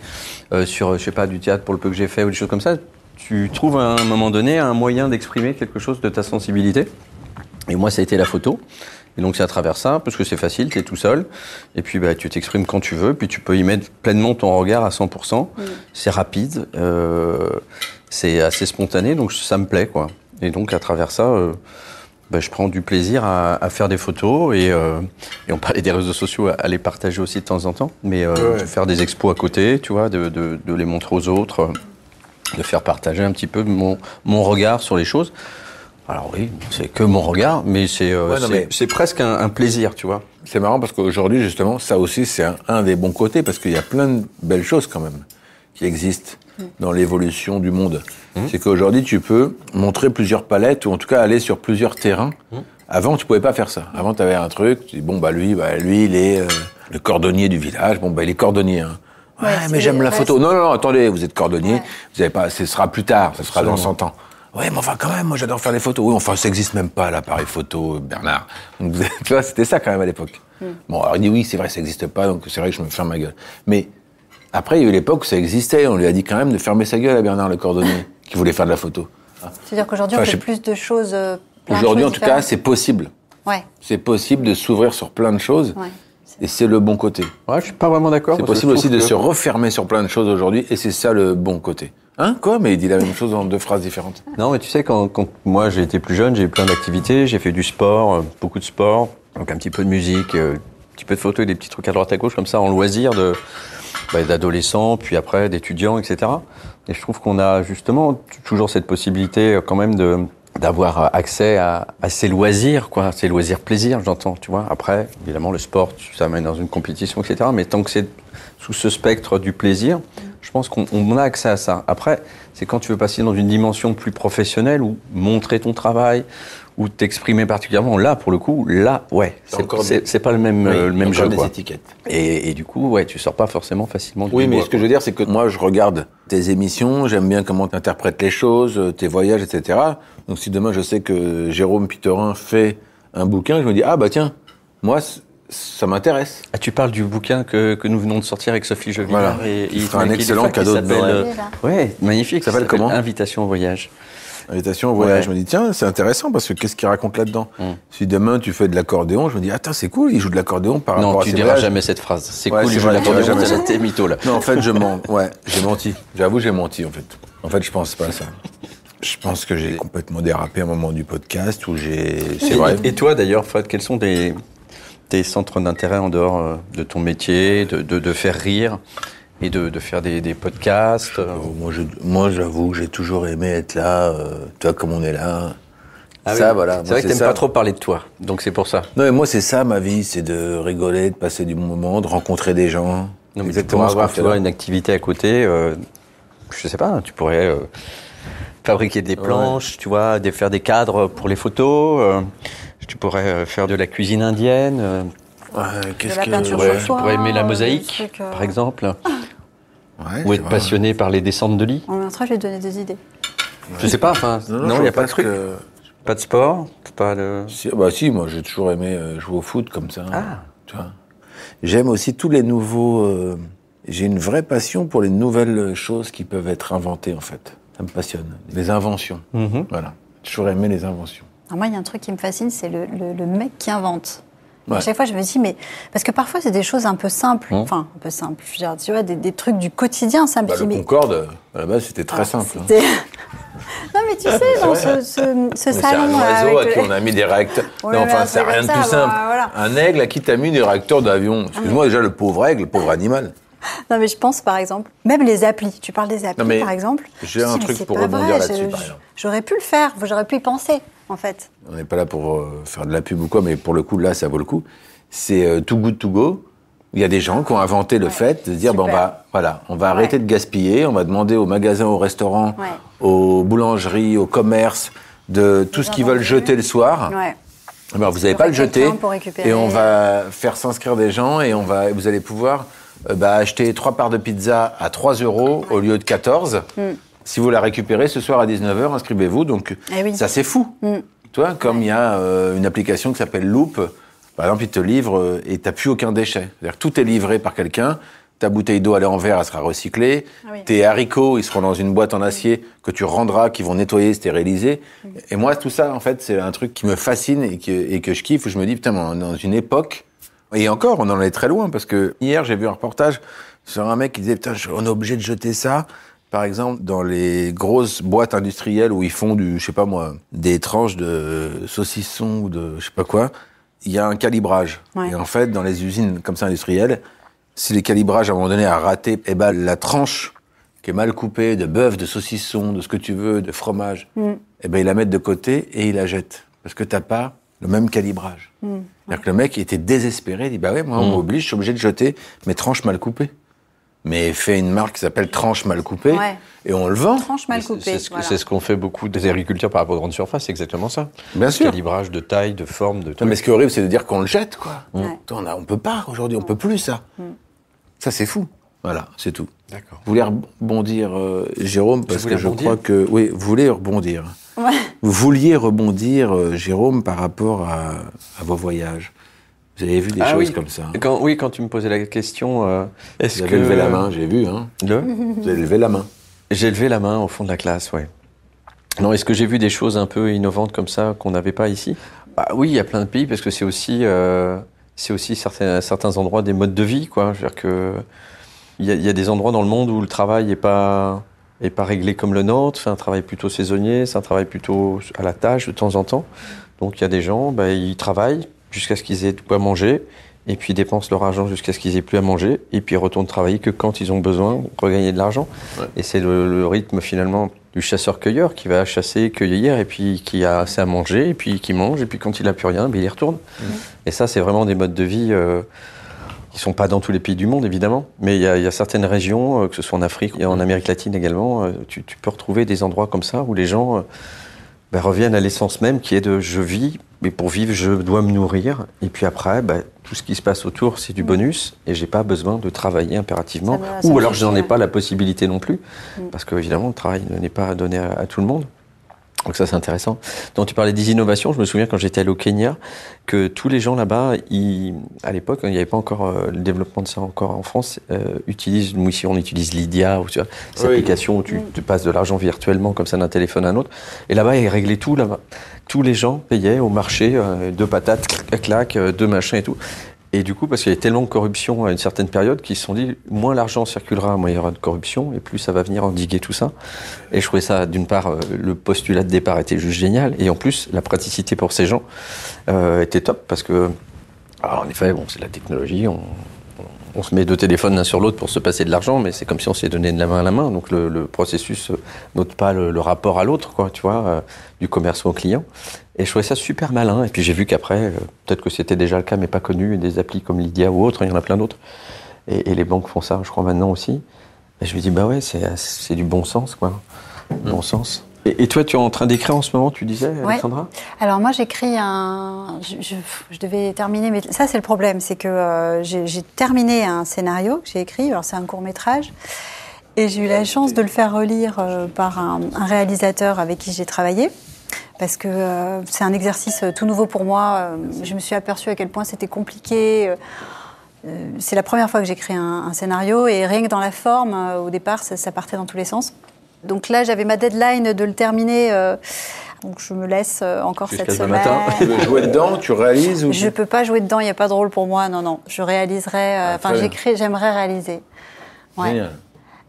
sur, je sais pas, du théâtre pour le peu que j'ai fait ou des choses comme ça. Tu trouves à un moment donné un moyen d'exprimer quelque chose de ta sensibilité. Et moi, ça a été la photo. Et donc, c'est à travers ça, parce que c'est facile, tu es tout seul. Et puis, bah, tu t'exprimes quand tu veux, puis tu peux y mettre pleinement ton regard à 100%. C'est rapide, c'est assez spontané, donc ça me plaît, quoi. Et donc, à travers ça, bah, je prends du plaisir à faire des photos. Et on parlait des réseaux sociaux, à les partager aussi de temps en temps. Mais de faire des expos à côté, tu vois, de les montrer aux autres, de faire partager un petit peu mon regard sur les choses. Alors oui, c'est que mon regard, mais c'est presque un plaisir, tu vois. C'est marrant parce qu'aujourd'hui, justement, ça aussi, c'est un des bons côtés, parce qu'il y a plein de belles choses, quand même, qui existent dans l'évolution du monde. C'est qu'aujourd'hui, tu peux montrer plusieurs palettes, ou en tout cas aller sur plusieurs terrains. Avant, tu pouvais pas faire ça. Avant, tu avais un truc, tu dis, bon, bah lui, il est le cordonnier du village. Bon, bah, il est cordonnier, hein. Ouais, mais j'aime la photo. Non, attendez, vous êtes cordonnier, vous avez pas, ce sera plus tard, ce sera dans 100 ans. Ouais, mais enfin, quand même, moi, j'adore faire des photos. Oui, enfin, ça n'existe même pas, l'appareil photo, Bernard. Donc, tu vois, c'était ça, quand même, à l'époque. Bon, alors, il dit, oui, c'est vrai, ça n'existe pas, donc c'est vrai que je me ferme ma gueule. Mais après, il y a eu l'époque où ça existait. On lui a dit quand même de fermer sa gueule à Bernard, le cordonnier, qui voulait faire de la photo. C'est-à-dire qu'aujourd'hui, Enfin, on je fait sais- plus de choses... Aujourd'hui, en tout cas, c'est possible. Ouais, C'est possible de s'ouvrir sur plein de choses. ouais. Et c'est le bon côté. Ouais, je suis pas vraiment d'accord. C'est parce que possible je aussi trouve de que- se refermer sur plein de choses aujourd'hui, et c'est ça le bon côté. Hein, quoi? Mais il dit la même chose en 2 phrases différentes. Non, mais tu sais, quand moi j'ai été plus jeune, j'ai eu plein d'activités, j'ai fait du sport, beaucoup de sport, donc un petit peu de musique, un petit peu de photos et des petits trucs à droite à gauche, comme ça, en loisir d'adolescents, puis après d'étudiants, etc. Et je trouve qu'on a justement toujours cette possibilité quand même d'avoir accès à ces loisirs, quoi, ces loisirs plaisirs, j'entends, tu vois. Après, évidemment, le sport, ça mène dans une compétition, etc. Mais tant que c'est sous ce spectre du plaisir, je pense qu'on a accès à ça. Après, c'est quand tu veux passer dans une dimension plus professionnelle, ou montrer ton travail, ou t'exprimer particulièrement, là, pour le coup, là, ouais, c'est pas le même jeu, des quoi. étiquettes. Et du coup, ouais, tu sors pas forcément facilement du Oui, mais bois, ce que je veux dire, c'est que moi, je regarde tes émissions, j'aime bien comment tu interprètes les choses, tes voyages, etc. Donc, si demain, je sais que Jérôme Pittorin fait un bouquin, je me dis, ah bah tiens, moi, ça m'intéresse. Ah, tu parles du bouquin que nous venons de sortir avec Sophie Jovillard. Voilà. Et Qui fera un excellent cadeau de Noël. Oui, magnifique. Ça s'appelle comment ? Invitation au voyage. Invitation au voyage. Ouais. Je me dis, tiens, c'est intéressant parce que qu'est-ce qu'il raconte là-dedans ? Si demain tu fais de l'accordéon, je me dis, attends, c'est cool, il joue de l'accordéon par rapport Non, à tu ses diras voyages. jamais cette phrase. C'est Ouais, cool, c'est il joue vrai, de l'accordéon, tu diras jamais t'es mytho, là. Non, en fait, je mens. Ouais, j'ai menti. J'avoue, j'ai menti, en fait. En fait, je pense pas à ça. Je pense que j'ai complètement dérapé à un moment du podcast où c'est vrai. Et toi, d'ailleurs, Fred, quels sont tes centres d'intérêt en dehors de ton métier, de faire rire et de faire des podcasts Moi, j'avoue que j'ai toujours aimé être là, tu vois, comme on est là. Ah ça, oui. voilà. C'est vrai que t'aimes pas trop parler de toi, donc c'est pour ça. Non, mais moi, c'est ça, ma vie, c'est de rigoler, de passer du bon moment, de rencontrer des gens. Non, mais tu pourrais avoir, tu vois, une activité à côté, je sais pas, tu pourrais fabriquer des planches, tu vois, faire des cadres pour les photos, tu pourrais faire de la cuisine indienne, qu'est-ce que peinture tu pourrais aimer la mosaïque, par exemple, Ouais, ou être passionné par les descentes de lit. En même temps, je vais te donner des idées. Je sais pas, enfin, non, il n'y a pas de truc. Pas de sport, pas de... Si, moi, j'ai toujours aimé jouer au foot comme ça. Tu vois. J'aime aussi tous les nouveaux... j'ai une vraie passion pour les nouvelles choses qui peuvent être inventées, en fait. Ça me passionne. Les inventions. Voilà. J'ai toujours aimé les inventions. Alors moi, il y a un truc qui me fascine, c'est le mec qui invente. Ouais. À chaque fois, je me dis, mais... Parce que parfois, c'est des choses un peu simples. Enfin, un peu simples. Je veux dire, tu vois, des trucs du quotidien. Ça me dit, Le Concorde, à la base, c'était très simple. c'était- Non, mais tu sais, dans ce C'est salon... un oiseau à qui avec on a mis des réacteurs. Ouais, non, mais enfin, un c'est truc rien de comme plus ça, simple. voilà. Un aigle à qui t'as mis des réacteurs d'avion. Excuse-moi, déjà, le pauvre aigle, le pauvre animal. Non, mais je pense, par exemple, même les applis. Tu parles des applis, Non, mais par exemple. j'ai Je un dis, mais truc c'est pour pas rebondir vrai, là-dessus, par exemple. J'aurais pu le faire, j'aurais pu y penser, en fait. On n'est pas là pour faire de la pub ou quoi, mais pour le coup, là, ça vaut le coup. C'est Too Good To Go. Il y a des gens qui ont inventé le fait de dire, Super. on va arrêter de gaspiller, on va demander aux magasins, aux restaurants, aux boulangeries, aux commerces, de tout ce qu'ils veulent jeter le soir. Ouais. Alors, vous n'allez Il y pas aura le jeter, quelqu'un pour récupérer. et on va faire s'inscrire des gens, et vous allez pouvoir acheter 3 parts de pizza à 3 € au lieu de 14. Si vous la récupérez ce soir à 19h, inscrivez-vous. Donc, Eh oui. ça, c'est fou. Tu vois, comme il y a une application qui s'appelle Loop, par exemple, il te livre et tu n'as plus aucun déchet. C'est-à-dire que tout est livré par quelqu'un. Ta bouteille d'eau, elle est en verre, elle sera recyclée. Ah oui. Tes haricots, ils seront dans une boîte en acier que tu rendras, qui vont nettoyer, stériliser. Et moi, tout ça, en fait, c'est un truc qui me fascine et que je kiffe, où je me dis, putain, on est dans une époque... Et encore, on en est très loin, parce que hier, j'ai vu un reportage sur un mec qui disait, putain, on est obligé de jeter ça. Par exemple, dans les grosses boîtes industrielles où ils font des tranches de saucisson ou de je sais pas quoi, il y a un calibrage. Ouais. Et en fait, dans les usines comme ça industrielles, si les calibrages à un moment donné a raté, la tranche qui est mal coupée de bœuf, de saucisson, de ce que tu veux, de fromage, ils la mettent de côté et ils la jettent. Parce que t'as pas le même calibrage. C'est-à-dire que le mec était désespéré, il dit, moi, on m'oblige, je suis obligé de jeter mes tranches mal coupées. Mais fait une marque qui s'appelle Tranche mal coupée, et on le vend. Tranche mal coupée, C'est ce qu'ont fait beaucoup des agriculteurs par rapport aux grandes surfaces, c'est exactement ça. Bien sûr. Calibrage de taille, de forme, de tout. Non, mais ce qui est horrible, c'est de dire qu'on le jette, quoi. Ouais. On peut pas, aujourd'hui, on peut plus, ça. Ça, c'est fou. Voilà, c'est tout. D'accord. Vous voulez rebondir, Jérôme, parce que je crois que... Oui, vous voulez rebondir. Ouais. Vous vouliez rebondir, Jérôme, par rapport à vos voyages. Vous avez vu des choses comme ça. Quand tu me posais la question, est-ce Vous que... avez levé la main, j'ai vu. Hein. Vous avez levé la main. J'ai levé la main au fond de la classe, ouais. Non, est-ce que j'ai vu des choses un peu innovantes comme ça qu'on n'avait pas ici ? Oui, il y a plein de pays, parce que c'est aussi certains endroits des modes de vie, quoi. Je veux dire que il y a des endroits dans le monde où le travail est pas réglé comme le nôtre. C'est un travail plutôt saisonnier, c'est un travail plutôt à la tâche de temps en temps. Donc il y a des gens, ils travaillent jusqu'à ce qu'ils aient de quoi manger, et puis ils dépensent leur argent jusqu'à ce qu'ils aient plus à manger, et puis ils retournent travailler que quand ils ont besoin, regagner de l'argent. Ouais. Et c'est le rythme finalement du chasseur-cueilleur qui va chasser, cueillir, et puis qui a assez à manger, et puis qui mange, et puis quand il n'a plus rien, il y retourne. Et ça, c'est vraiment des modes de vie qui ne sont pas dans tous les pays du monde, évidemment, mais il y a certaines régions, que ce soit en Afrique et en Amérique latine également, tu peux retrouver des endroits comme ça où les gens reviennent à l'essence même qui est de « je vis ». Mais pour vivre, je dois me nourrir. Et puis après, tout ce qui se passe autour, c'est du bonus. Et j'ai pas besoin de travailler impérativement. Ou alors, je n'en ai pas la possibilité non plus. Parce que, évidemment, le travail n'est pas donné à tout le monde. Donc ça, c'est intéressant. Donc tu parlais des innovations. Je me souviens quand j'étais allé au Kenya, que tous les gens là-bas, à l'époque, il n'y avait pas encore le développement de ça encore en France, utilisent, nous ici on utilise Lydia, ou tu vois, ces applications où tu passes de l'argent virtuellement comme ça d'un téléphone à un autre. Et là-bas, ils réglaient tout là-bas. Tous les gens payaient au marché 2 patates, clac, 2 machins et tout. Et du coup, parce qu'il y avait tellement de corruption à une certaine période, qu'ils se sont dit, moins l'argent circulera, moins il y aura de corruption, et plus ça va venir endiguer tout ça. Et je trouvais ça, d'une part, le postulat de départ était juste génial, et en plus, la praticité pour ces gens était top, parce que, alors, en effet, bon, c'est la technologie, on se met 2 téléphones l'un sur l'autre pour se passer de l'argent, mais c'est comme si on s'est donné de la main à la main, donc le processus n'ôte pas le rapport à l'autre, quoi, tu vois, du commerçant au client. Et je trouvais ça super malin. Et puis j'ai vu qu'après, peut-être que c'était déjà le cas, mais pas connu, des applis comme Lydia ou autres, il y en a plein d'autres. Et les banques font ça, je crois, maintenant aussi. Et je me dis, bah ouais, c'est du bon sens, quoi. Bon sens. Et toi, tu es en train d'écrire en ce moment, tu disais, Alexandra ? Ouais. Alors moi, j'écris je devais terminer, mais ça, c'est le problème. C'est que j'ai terminé un scénario que j'ai écrit. Alors, c'est un court-métrage. Et j'ai eu la chance de le faire relire par un réalisateur avec qui j'ai travaillé. Parce que c'est un exercice tout nouveau pour moi. Je me suis aperçue à quel point c'était compliqué. C'est la première fois que j'écris un scénario et rien que dans la forme, au départ, ça partait dans tous les sens. Donc là, j'avais ma deadline de le terminer. Donc je me laisse encore jusqu'à cette semaine. Matin. Tu veux jouer dedans, tu réalises ou... Je peux pas jouer dedans, il n'y a pas de rôle pour moi. Non. Je réaliserai. J'aimerais réaliser. Ouais. Génial.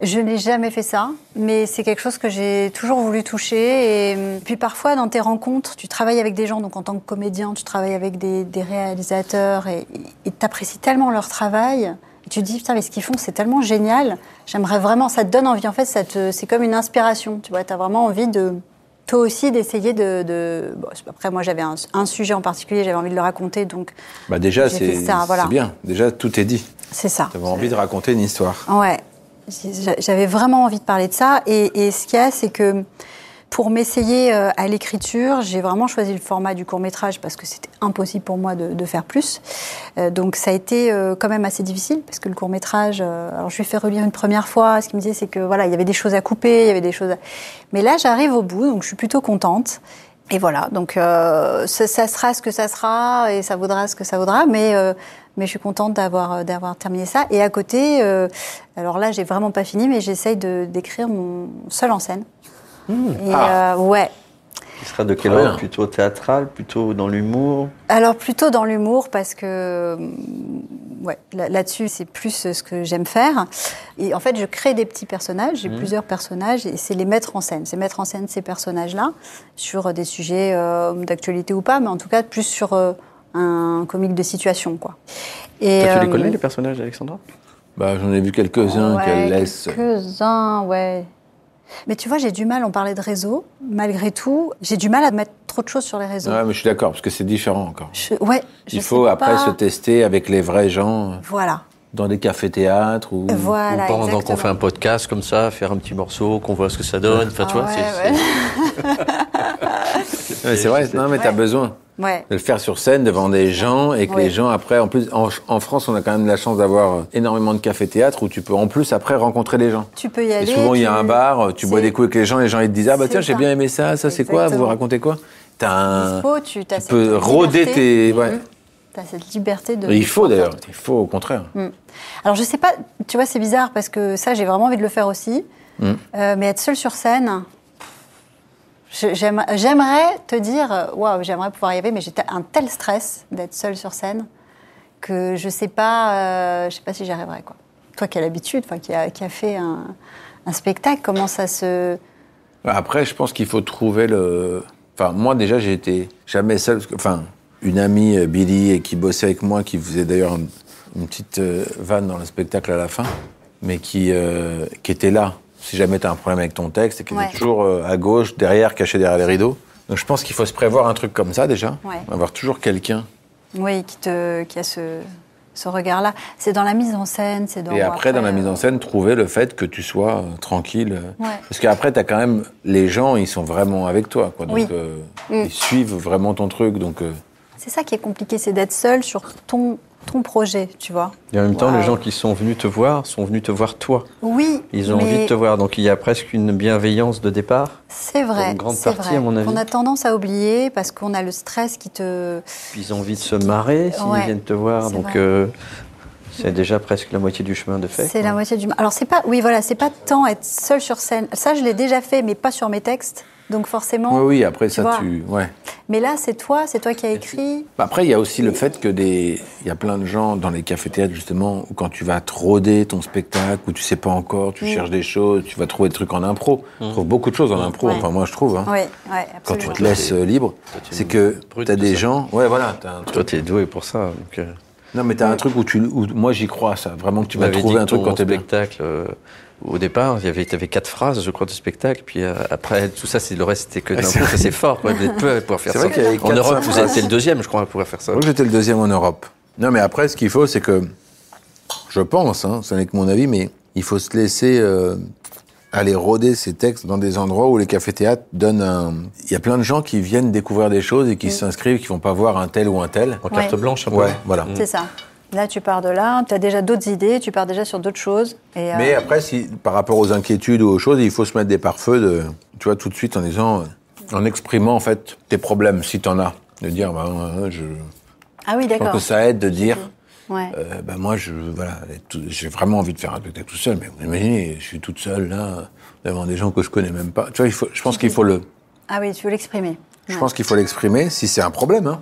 Je n'ai jamais fait ça, mais c'est quelque chose que j'ai toujours voulu toucher. Et puis parfois, dans tes rencontres, tu travailles avec des gens, donc en tant que comédien, tu travailles avec des réalisateurs et tu apprécies tellement leur travail. Et tu te dis, putain, mais ce qu'ils font, c'est tellement génial. J'aimerais vraiment, ça te donne envie. En fait, c'est comme une inspiration. Tu vois, tu as vraiment envie toi aussi, d'essayer Bon, après, moi, j'avais un sujet en particulier, j'avais envie de le raconter, donc... Bah déjà, c'est bien. Déjà, tout est dit. C'est ça. Tu avais envie de raconter une histoire. Ouais. J'avais vraiment envie de parler de ça. Et ce qu'il y a, c'est que pour m'essayer à l'écriture, j'ai vraiment choisi le format du court-métrage parce que c'était impossible pour moi de faire plus. Donc ça a été quand même assez difficile parce que le court-métrage... alors je lui ai fait relire une première fois. Ce qu'il me disait, c'est que voilà, il y avait des choses à couper, il y avait des choses à... Mais là, j'arrive au bout, donc je suis plutôt contente. Et voilà, donc ça sera ce que ça sera et ça vaudra ce que ça vaudra, mais je suis contente d'avoir terminé ça. Et à côté, alors là, j'ai vraiment pas fini, mais j'essaye d'écrire mon seul en scène. Ouais. Il sera de quel ordre ? Plutôt théâtral, plutôt dans l'humour ? Alors plutôt dans l'humour parce que là-dessus c'est plus ce que j'aime faire. Et en fait je crée des petits personnages, j'ai plusieurs personnages et c'est les mettre en scène. C'est mettre en scène ces personnages-là sur des sujets d'actualité ou pas, mais en tout cas plus sur un comique de situation, quoi. Et, tu les connais les personnages, Alexandra ? Bah j'en ai vu quelques-uns qu'elle laisse. Quelques-uns, ouais. Mais tu vois, j'ai du mal, on parlait de réseau, malgré tout, j'ai du mal à mettre trop de choses sur les réseaux. Ouais, mais je suis d'accord, parce que c'est différent encore. Il faut après se tester avec les vrais gens. Voilà. Dans des cafés-théâtres ou... Voilà, ou pendant exactement. qu'on fait un podcast comme ça, faire un petit morceau, qu'on voit ce que ça donne. Enfin, tu vois, c'est vrai, non, mais t'as besoin de le faire sur scène devant des gens et que les gens après, en plus, en France, on a quand même la chance d'avoir énormément de cafés-théâtres où tu peux en plus après rencontrer les gens. Tu peux y aller. Et souvent, il y a un bar, tu bois des coups avec les gens ils te disent, ah bah tiens, j'ai bien aimé ça c'est quoi, vous racontez quoi ? Tu peux rôder tes... Ouais. T'as cette liberté de... Il faut d'ailleurs, il faut au contraire. Alors je sais pas, tu vois, c'est bizarre parce que ça, j'ai vraiment envie de le faire aussi. Mais être seule sur scène... J'aimerais te dire, waouh, j'aimerais pouvoir y arriver, mais j'ai un tel stress d'être seule sur scène que je sais pas si j'y arriverais, quoi. Toi qui as l'habitude, qui a fait un spectacle, comment ça se... Après, je pense qu'il faut trouver le... Enfin, moi déjà, j'ai été jamais seul, une amie, Billy, qui bossait avec moi, qui faisait d'ailleurs une petite vanne dans le spectacle à la fin, mais qui était là. Si jamais tu as un problème avec ton texte, et qui est toujours à gauche, derrière, caché derrière les rideaux. Donc je pense qu'il faut se prévoir un truc comme ça déjà, avoir toujours quelqu'un. Oui, qui a ce regard-là. C'est dans la mise en scène, c'est dans... Et après, dans la mise en scène, trouver le fait que tu sois tranquille. Parce qu'après, tu as quand même... Les gens, ils sont vraiment avec toi, quoi. Donc ils suivent vraiment ton truc, donc... C'est ça qui est compliqué, c'est d'être seul sur ton ton projet, tu vois. Et en même temps, Wow. les gens qui sont venus te voir sont venus te voir toi. Oui, Ils ont envie de te voir. Donc il y a presque une bienveillance de départ. c'est Pour vrai, une grande c'est partie, vrai. à mon avis. On a tendance à oublier parce qu'on a le stress qui te... Puis ils ont envie de se marrer s'ils Ouais, viennent te voir. c'est Donc vrai. c'est déjà presque la moitié du chemin de fait. C'est quoi. la moitié du... Alors c'est pas... Oui, voilà, c'est pas tant être seul sur scène. Ça, je l'ai déjà fait, mais pas sur mes textes. Donc forcément... Oui, après ça, vois. Ouais. Mais là, c'est toi qui as écrit. Après, il y a aussi le fait que il y a plein de gens dans les cafés-théâtres, justement, où quand tu vas te rôder ton spectacle, où tu sais pas encore, tu cherches des choses, tu vas trouver des trucs en impro. Tu trouves beaucoup de choses en impro, Ouais. enfin moi je trouve. Hein. Oui, Quand absolument. tu te laisses libre, c'est que brute t'as de des ça. gens... Ouais, voilà, t'as un truc. Toi, t'es doué pour ça. Donc, Non, mais t'as un truc où moi j'y crois, ça. Vraiment que tu vas m'avais trouver dit un truc que quand ton t'es bien. spectacle, au départ, t'avais 4 phrases, je crois, de spectacle. Puis après, tout ça, le reste, c'était que n'importe quoi. C'est fort, quoi. Vous êtes peu à pouvoir faire C'est ça. vrai qu'il y avait En 4-5 Europe, vous phrases. étiez le deuxième, je crois, à pouvoir faire ça. Moi, j'étais le deuxième en Europe. Non, mais après, ce qu'il faut, c'est que, je pense, hein, ce n'est que mon avis, mais il faut se laisser aller rôder ces textes dans des endroits où les cafés-théâtres donnent un... Il y a plein de gens qui viennent découvrir des choses et qui s'inscrivent, qui vont pas voir un tel ou un tel. En carte Ouais. blanche, un peu. Ouais, voilà. C'est ça. Là, tu pars de là, tu as déjà d'autres idées, tu pars déjà sur d'autres choses. Et, Mais après, par rapport aux inquiétudes ou aux choses, il faut se mettre des pare-feux, tu vois, tout de suite en disant, en exprimant en fait tes problèmes, si t'en as. De dire, Ah oui, je pense d'accord. que ça aide de dire, Ouais. moi, j'ai vraiment envie de faire un spectacle tout seul, mais vous imaginez, je suis toute seule là, devant des gens que je connais même pas. Tu vois, je pense qu'il faut Ah oui, tu veux l'exprimer. je pense qu'il faut l'exprimer si c'est un problème, hein.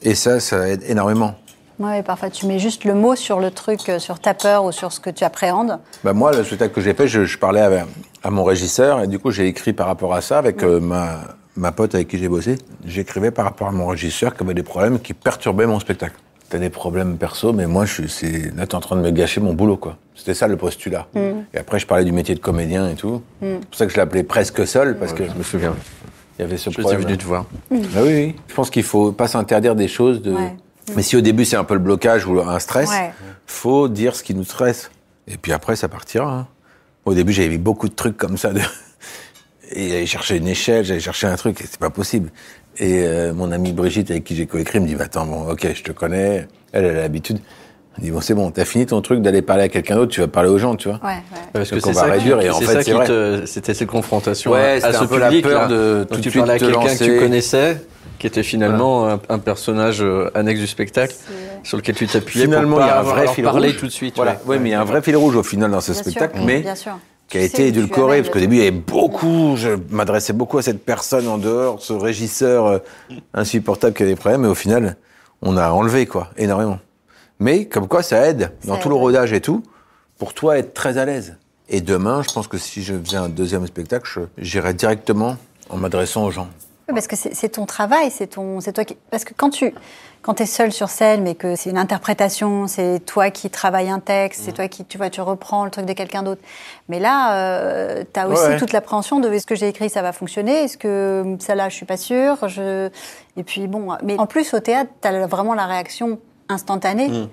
Et ça aide énormément. Ouais, parfois tu mets juste le mot sur le truc, sur ta peur ou sur ce que tu appréhendes. Bah moi, le spectacle que j'ai fait, je parlais à mon régisseur et du coup, j'ai écrit par rapport à ça avec ma pote avec qui j'ai bossé. J'écrivais par rapport à mon régisseur qui avait des problèmes qui perturbaient mon spectacle. T'as des problèmes perso, mais moi, là, t'es en train de me gâcher mon boulot, quoi. C'était ça le postulat. Et après, je parlais du métier de comédien et tout. C'est pour ça que je l'appelais presque seul, parce que Je me souviens. il y avait ce Je suis problème. venu te voir. Ah oui, oui. Je pense qu'il faut pas s'interdire des choses. Ouais. Mais si au début c'est un peu le blocage ou un stress, Ouais. faut dire ce qui nous stresse. Et puis après, ça partira. Hein. Au début, j'avais vu beaucoup de trucs comme ça. Et j'allais chercher une échelle, j'allais chercher un truc, et c'est pas possible. Et mon amie Brigitte, avec qui j'ai coécrit, me dit bah, attends, bon, ok, je te connais. Elle a l'habitude. Elle dit bon, c'est bon, t'as fini ton truc d'aller parler à quelqu'un d'autre, tu vas parler aux gens, tu vois. Ouais, ouais. Parce que Donc c'est on va ça réduire, et en c'est fait, ça c'est qui vrai. c'était cette confrontation Ouais, à c'était ce un peu la public, peur là. de Donc tout de tu suite parlais à te quelqu'un que lancer. tu connaissais, qui était finalement un personnage annexe du spectacle, sur lequel tu t'appuyais Finalement, pour il y pas a un vrai avoir fil parler rouge. tout de suite. Voilà. Ouais, mais il y a un vrai fil rouge au final dans ce Bien spectacle, sûr, mais bien sûr. qui a Tu été sais où tu édulcoré, amènes parce qu'au le début, il y truc. avait beaucoup, je m'adressais beaucoup à cette personne en dehors, ce régisseur insupportable qui avait des problèmes, mais au final, on a enlevé, quoi, énormément. Mais, comme quoi, ça aide, dans tout le rodage et tout, pour toi, être très à l'aise. Et demain, je pense que si je faisais un deuxième spectacle, j'irais directement en m'adressant aux gens. Oui, parce que c'est ton travail, c'est toi qui... Parce que quand t'es seul sur scène, mais que c'est une interprétation, c'est toi qui travailles un texte, c'est toi qui, tu vois, tu reprends le truc de quelqu'un d'autre. Mais là, t'as aussi Ouais. toute l'appréhension de est-ce que j'ai écrit, ça va fonctionner, est-ce que ça là, je suis pas sûre, et puis bon... Mais en plus, au théâtre, t'as vraiment la réaction instantanée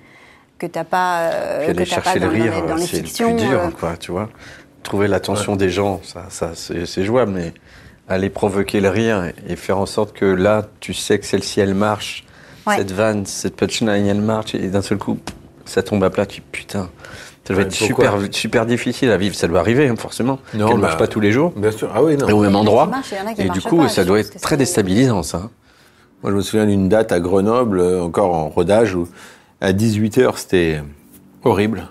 que t'as pas, Puis aller chercher le rire, dans les c'est le fictions. plus dur, quoi, tu vois. Trouver l'attention des gens, ça c'est jouable, mais aller provoquer le rire et faire en sorte que là, tu sais que celle-ci, elle marche, Ouais. cette vanne, cette punchline, elle marche, et d'un seul coup, ça tombe à plat, tu dis, putain, ça doit Ouais, être pourquoi super difficile à vivre. Ça doit arriver, hein, forcément, Non, qu'elle ne bah, marche pas tous les jours, Bien sûr. Ah oui, non. et au même Il y en a qui endroit. marchent, il y en a qui Et du marchent coup, pas, ça je doit pense être que très c'est- déstabilisant, ça. Moi, je me souviens d'une date à Grenoble, encore en rodage, où à 18h, c'était horrible.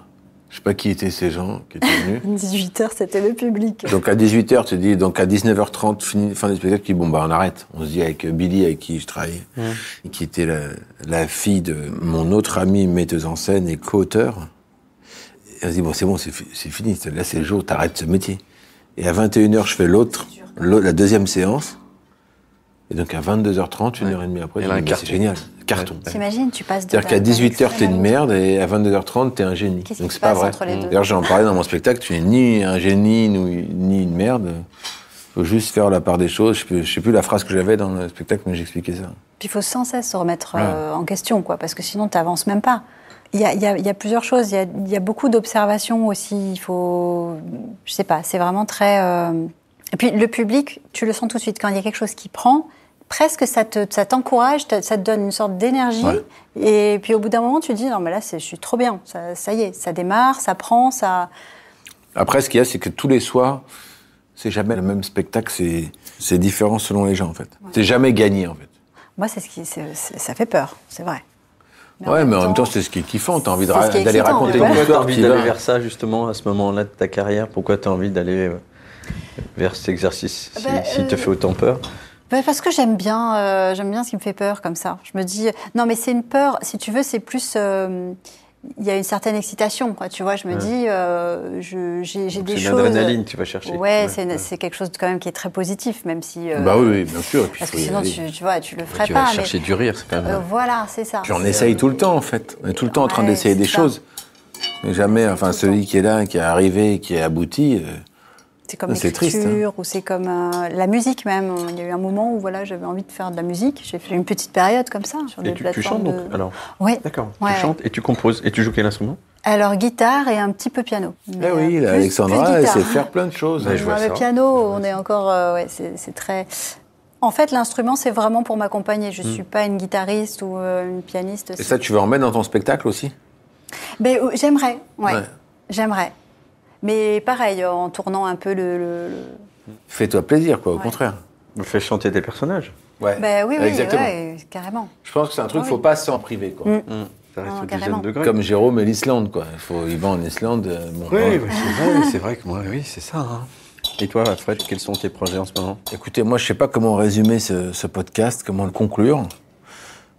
Je sais pas qui étaient ces gens qui étaient venus. 18h, c'était le public. Donc à 18h, tu dis, donc à 19h30, fin du spectacle, tu dis, bon, bah, on arrête. On se dit avec Billy, avec qui je travaillais, et qui était la fille de mon autre ami metteuse en scène et co-auteur. Et on se dit, bon, c'est bon, c'est fini. Là, c'est le jour où t'arrêtes ce métier. Et à 21h, je fais la deuxième séance. Et donc à 22h30, une heure et demie après, Et je là, dis, un mais carton. c'est génial. Carton. T'imagines, tu passes de... C'est-à-dire qu'à 18h, t'es une merde, et à 22h30, t'es un génie. Qu'est-ce Donc qui c'est se pas passe vrai. entre les deux D'ailleurs, j'en parlais dans mon spectacle, tu n'es ni un génie, ni une merde. Faut juste faire la part des choses. Je sais plus la phrase que j'avais dans le spectacle, mais j'expliquais ça. Puis il faut sans cesse se remettre en question, quoi, parce que sinon, tu n'avances même pas. Il y a plusieurs choses. Il y a beaucoup d'observations aussi. Il faut... Je sais pas, c'est vraiment très... Et puis le public, tu le sens tout de suite. Quand il y a quelque chose qui prend, presque ça t'encourage, ça te donne une sorte d'énergie. Ouais. Et puis au bout d'un moment, tu te dis, non mais là, je suis trop bien. Ça y est, ça démarre, ça prend, ça... Après, ce qu'il y a, c'est que tous les soirs, c'est jamais le même spectacle, c'est différent selon les gens, en fait. C'est jamais gagné, en fait. Moi, ça fait peur, c'est vrai. Mais en même temps, c'est ce qui est kiffant. T'as envie c'est ce qui est d'aller excitant, raconter ouais. une Pourquoi tu as histoire envie qui d'aller va. vers ça, justement, à ce moment-là de ta carrière? Pourquoi tu as envie d'aller vers cet exercice, s'il te fait autant peur? Parce que j'aime bien ce qui me fait peur comme ça. Je me dis, non mais c'est une peur, si tu veux, c'est plus... il y a une certaine excitation, quoi, tu vois. Je me dis, j'ai des choses... C'est l'adrénaline, tu vas chercher. Ouais, c'est quelque chose quand même qui est très positif, même si... Bah oui, bien sûr. Et puis, parce que faut y sinon, aller. tu vois, tu le ferais Tu pas. vas chercher du rire, c'est quand même... Voilà, c'est ça. Puis on essaye tout le temps, en fait. On est tout le temps en train Ouais, d'essayer des c'est ça. choses. Mais jamais, enfin, Tout le celui qui est là, qui est arrivé, qui est abouti... C'est comme c'est triste, l'écriture, ou c'est comme la musique même. Il y a eu un moment où voilà, j'avais envie de faire de la musique. J'ai fait une petite période comme ça sur des Et tu plateformes. chantes donc, alors? Oui. D'accord. Ouais, Tu chantes et tu composes. Et tu joues quel instrument? Alors guitare et un petit peu piano. Eh oui, plus Alexandra, elle guitare. sait faire plein de choses. Ouais, je vois Le ça. piano, on est encore... ouais, c'est très... En fait, l'instrument, c'est vraiment pour m'accompagner. Je ne suis pas une guitariste ou une pianiste. Et ça, tu veux en mettre dans ton spectacle aussi? Mais j'aimerais, ouais. Ouais. J'aimerais. Mais pareil, en tournant un peu Fais-toi plaisir, quoi, au Ouais. contraire. On fait chanter tes personnages. Ouais. Ben oui, Exactement. ouais, carrément. Je pense que c'est un truc, Ah faut oui. pas s'en priver, quoi. Ça reste Non, une carrément. dizaine de degrés. Comme Jérôme et l'Islande, quoi. Il va en Islande. Bon, ouais. c'est vrai que moi, oui, c'est ça. Hein. Et toi, Fred, quels sont tes projets en ce moment? Écoutez, moi, je sais pas comment résumer ce podcast, comment le conclure.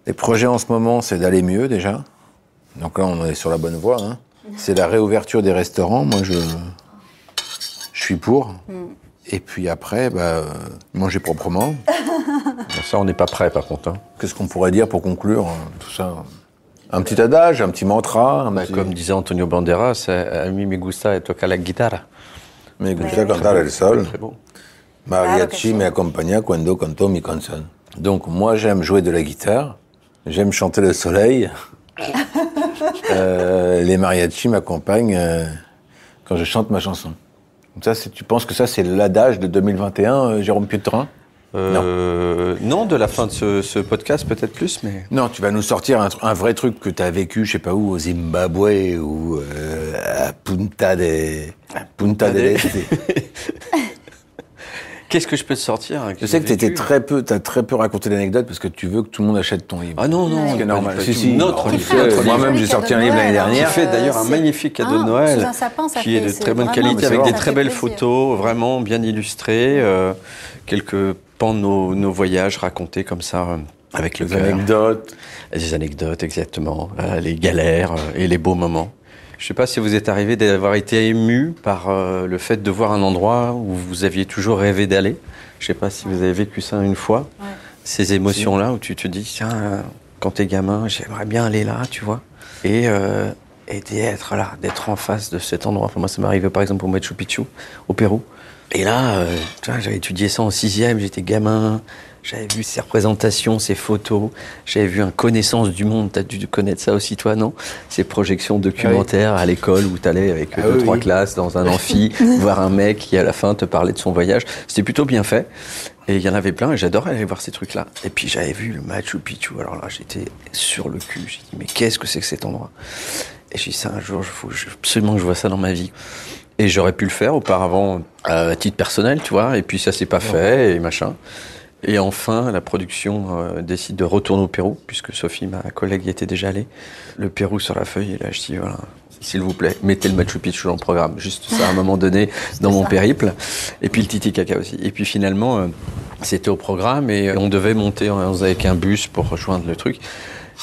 Les projets en ce moment, c'est d'aller mieux, déjà. Donc là, on est sur la bonne voie. Hein. C'est la réouverture des restaurants. Moi, je suis pour. Et puis après, manger proprement. Ça, on n'est pas prêt, par contre. Hein. Qu'est-ce qu'on pourrait dire pour conclure tout ça? Un petit adage, un petit mantra, un petit... Comme disait Antonio Banderas, a mí me gusta tocar la guitarra. Me gusta cantar el sol. Très beau. Mariachi me acompaña cuando canto mi canción. Donc moi j'aime jouer de la guitare, j'aime chanter le soleil. Les mariachis m'accompagnent quand je chante ma chanson. Donc ça, tu penses que ça c'est l'adage de 2021, Jérôme Pietrin? Non, de la fin de ce podcast, peut-être plus, mais... Non, tu vas nous sortir un vrai truc que tu as vécu, je sais pas où, au Zimbabwe ou à Punta del Este. Qu'est-ce que je peux te sortir? Je sais que t'as très peu raconté l'anecdote parce que tu veux que tout le monde achète ton livre. Ah non, non. Ce qui est normal. pas du tout. Si, Notre tu livre. sais, Notre livre. moi-même j'ai sorti un livre l'année Qui dernière. fait d'ailleurs un magnifique cadeau de Noël, sous un sapin, ça qui est fait- de c'est très bonne vraiment- qualité, c'est avec vrai. des Ça très fait belles plaisir. photos, vraiment bien illustrées, quelques pans de nos voyages racontés comme ça, avec le Des cœur. anecdotes. Des anecdotes, exactement, les galères et les beaux moments. Je ne sais pas si vous êtes arrivé d'avoir été ému par le fait de voir un endroit où vous aviez toujours rêvé d'aller. Je ne sais pas si vous avez vécu ça une fois. Ouais. Ces émotions-là où tu te dis, tiens, quand t'es gamin, j'aimerais bien aller là, tu vois. Et d'être là, d'être en face de cet endroit. Enfin, moi, ça m'est arrivé par exemple au Machu Picchu, au Pérou. Et là, tu vois, j'avais étudié ça en 6e, j'étais gamin. J'avais vu ces représentations, ces photos. J'avais vu un connaissance du monde. T'as dû connaître ça aussi, toi, non? Ces projections documentaires à l'école où t'allais avec deux, trois classes dans un amphi, voir un mec qui, à la fin, te parlait de son voyage. C'était plutôt bien fait. Et il y en avait plein et j'adorais aller voir ces trucs-là. Et puis, j'avais vu le Machu Picchu. Alors là, j'étais sur le cul. J'ai dit, mais qu'est-ce que c'est que cet endroit? Et j'ai dit, ça, un jour, faut absolument que je vois ça dans ma vie. Et j'aurais pu le faire auparavant à titre personnel, tu vois. Et puis, ça s'est pas fait et machin. Et enfin, la production décide de retourner au Pérou, puisque Sophie, ma collègue, y était déjà allée. Le Pérou sur la feuille, et là, je dis, voilà, s'il vous plaît, mettez le Machu Picchu dans le programme. Juste ça, à un moment donné, dans mon périple. Et puis le Titicaca aussi. Et puis finalement, c'était au programme, et on devait monter avec un bus pour rejoindre le truc.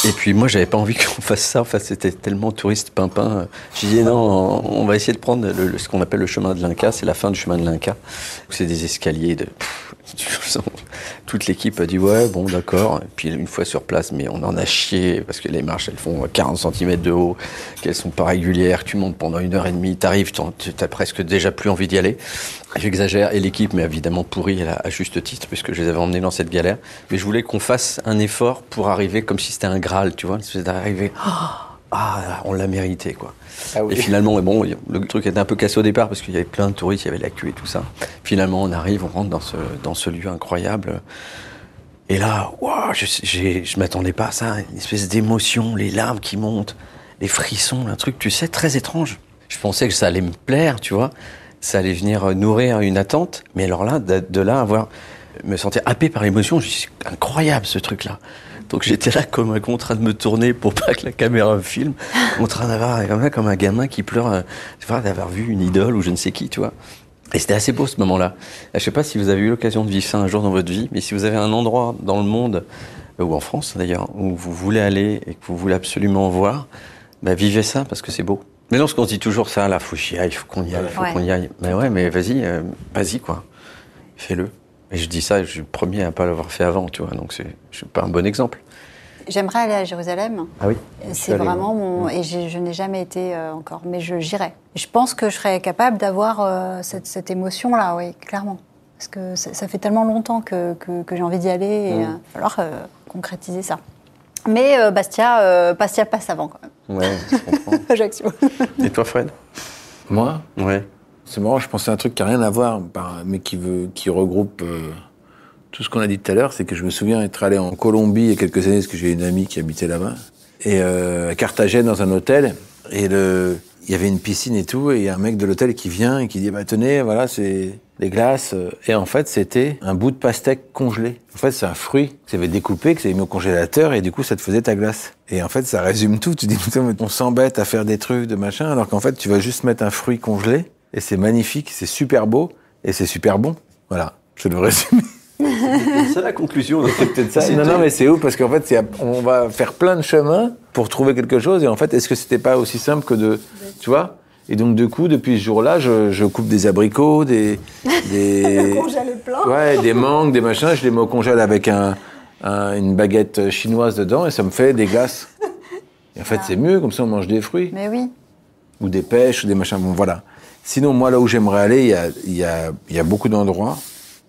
Et puis moi, j'avais pas envie qu'on fasse ça. Enfin, c'était tellement touriste pimpin. J'ai dit non, on va essayer de prendre ce qu'on appelle le chemin de l'Inca. C'est la fin du chemin de l'Inca. C'est des escaliers de... Toute l'équipe a dit ouais, bon, d'accord. Et puis une fois sur place, mais on en a chié parce que les marches, elles font 40 cm de haut, qu'elles sont pas régulières. Tu montes pendant 1h30, t'arrives, t'as presque déjà plus envie d'y aller. J'exagère. Et l'équipe m'a évidemment pourri à juste titre puisque je les avais emmenés dans cette galère. Mais je voulais qu'on fasse un effort pour arriver comme si c'était un Graal, tu vois, c'est d'arriver. Ah, on l'a mérité, quoi. Ah oui. Et finalement, bon, le truc était un peu cassé au départ parce qu'il y avait plein de touristes, il y avait la queue et tout ça. Finalement, on arrive, on rentre dans ce lieu incroyable. Et là, wow, je m'attendais pas à ça, une espèce d'émotion, les larmes qui montent, les frissons, un truc, tu sais, très étrange. Je pensais que ça allait me plaire, tu vois, ça allait venir nourrir une attente, mais alors là, de là me sentir happé par l'émotion, je me suis dit, c'est incroyable ce truc-là. Donc j'étais là comme un contrat de me tourner pour pas que la caméra me filme, en train d'avoir comme un gamin qui pleure, d'avoir vu une idole ou je ne sais qui, tu vois. Et c'était assez beau ce moment-là. Je sais pas si vous avez eu l'occasion de vivre ça un jour dans votre vie, mais si vous avez un endroit dans le monde, ou en France d'ailleurs, où vous voulez aller et que vous voulez absolument voir, bah vivez ça parce que c'est beau. Mais non, ce qu'on se dit toujours ça, là, faut qu'il y aille, faut qu'on y aille, faut qu'on y aille. Mais ouais, mais vas-y quoi, fais-le. Et je dis ça, je suis le premier à pas l'avoir fait avant, tu vois, donc je suis pas un bon exemple. J'aimerais aller à Jérusalem. Ah oui. C'est vraiment mon... Et je n'ai jamais été encore, mais j'irai. Je pense que je serais capable d'avoir cette émotion-là, oui, clairement. Parce que ça fait tellement longtemps que j'ai envie d'y aller et il va falloir concrétiser ça. Mais Bastia passe avant, quand même. Ouais, je comprends. Ajaccio. Et toi, Fred? Moi, Ouais. c'est marrant, je pensais à un truc qui n'a rien à voir, mais qui regroupe tout ce qu'on a dit tout à l'heure. C'est que je me souviens être allé en Colombie il y a quelques années, parce que j'ai une amie qui habitait là-bas, et à Carthagène, dans un hôtel, et il y avait une piscine et tout, et il y a un mec de l'hôtel qui vient et qui dit « Bah tenez, voilà, c'est des glaces. » Et en fait, c'était un bout de pastèque congelé. En fait, c'est un fruit que tu avais découpé, que tu avais mis au congélateur, et du coup, ça te faisait ta glace. Et en fait, ça résume tout. Tu dis « On s'embête à faire des trucs, de machin, alors qu'en fait, tu vas juste mettre un fruit congelé, et c'est magnifique, c'est super beau, et c'est super bon. » Voilà, je le résume. C'est ça la conclusion. C'est peut-être ça. Non, mais c'est ouf parce qu'en fait, on va faire plein de chemins pour trouver quelque chose. Et en fait, est-ce que c'était pas aussi simple que de, tu vois? Et donc, du coup, depuis ce jour-là, je coupe des abricots, des congèle plein. Ouais, des mangues, des machins. Je les mets au congèle avec une baguette chinoise dedans et ça me fait des glaces. Et en fait, c'est mieux. Comme ça, on mange des fruits. Mais oui. Ou des pêches, ou des machins. Bon, voilà. Sinon, moi, là où j'aimerais aller, il y a beaucoup d'endroits.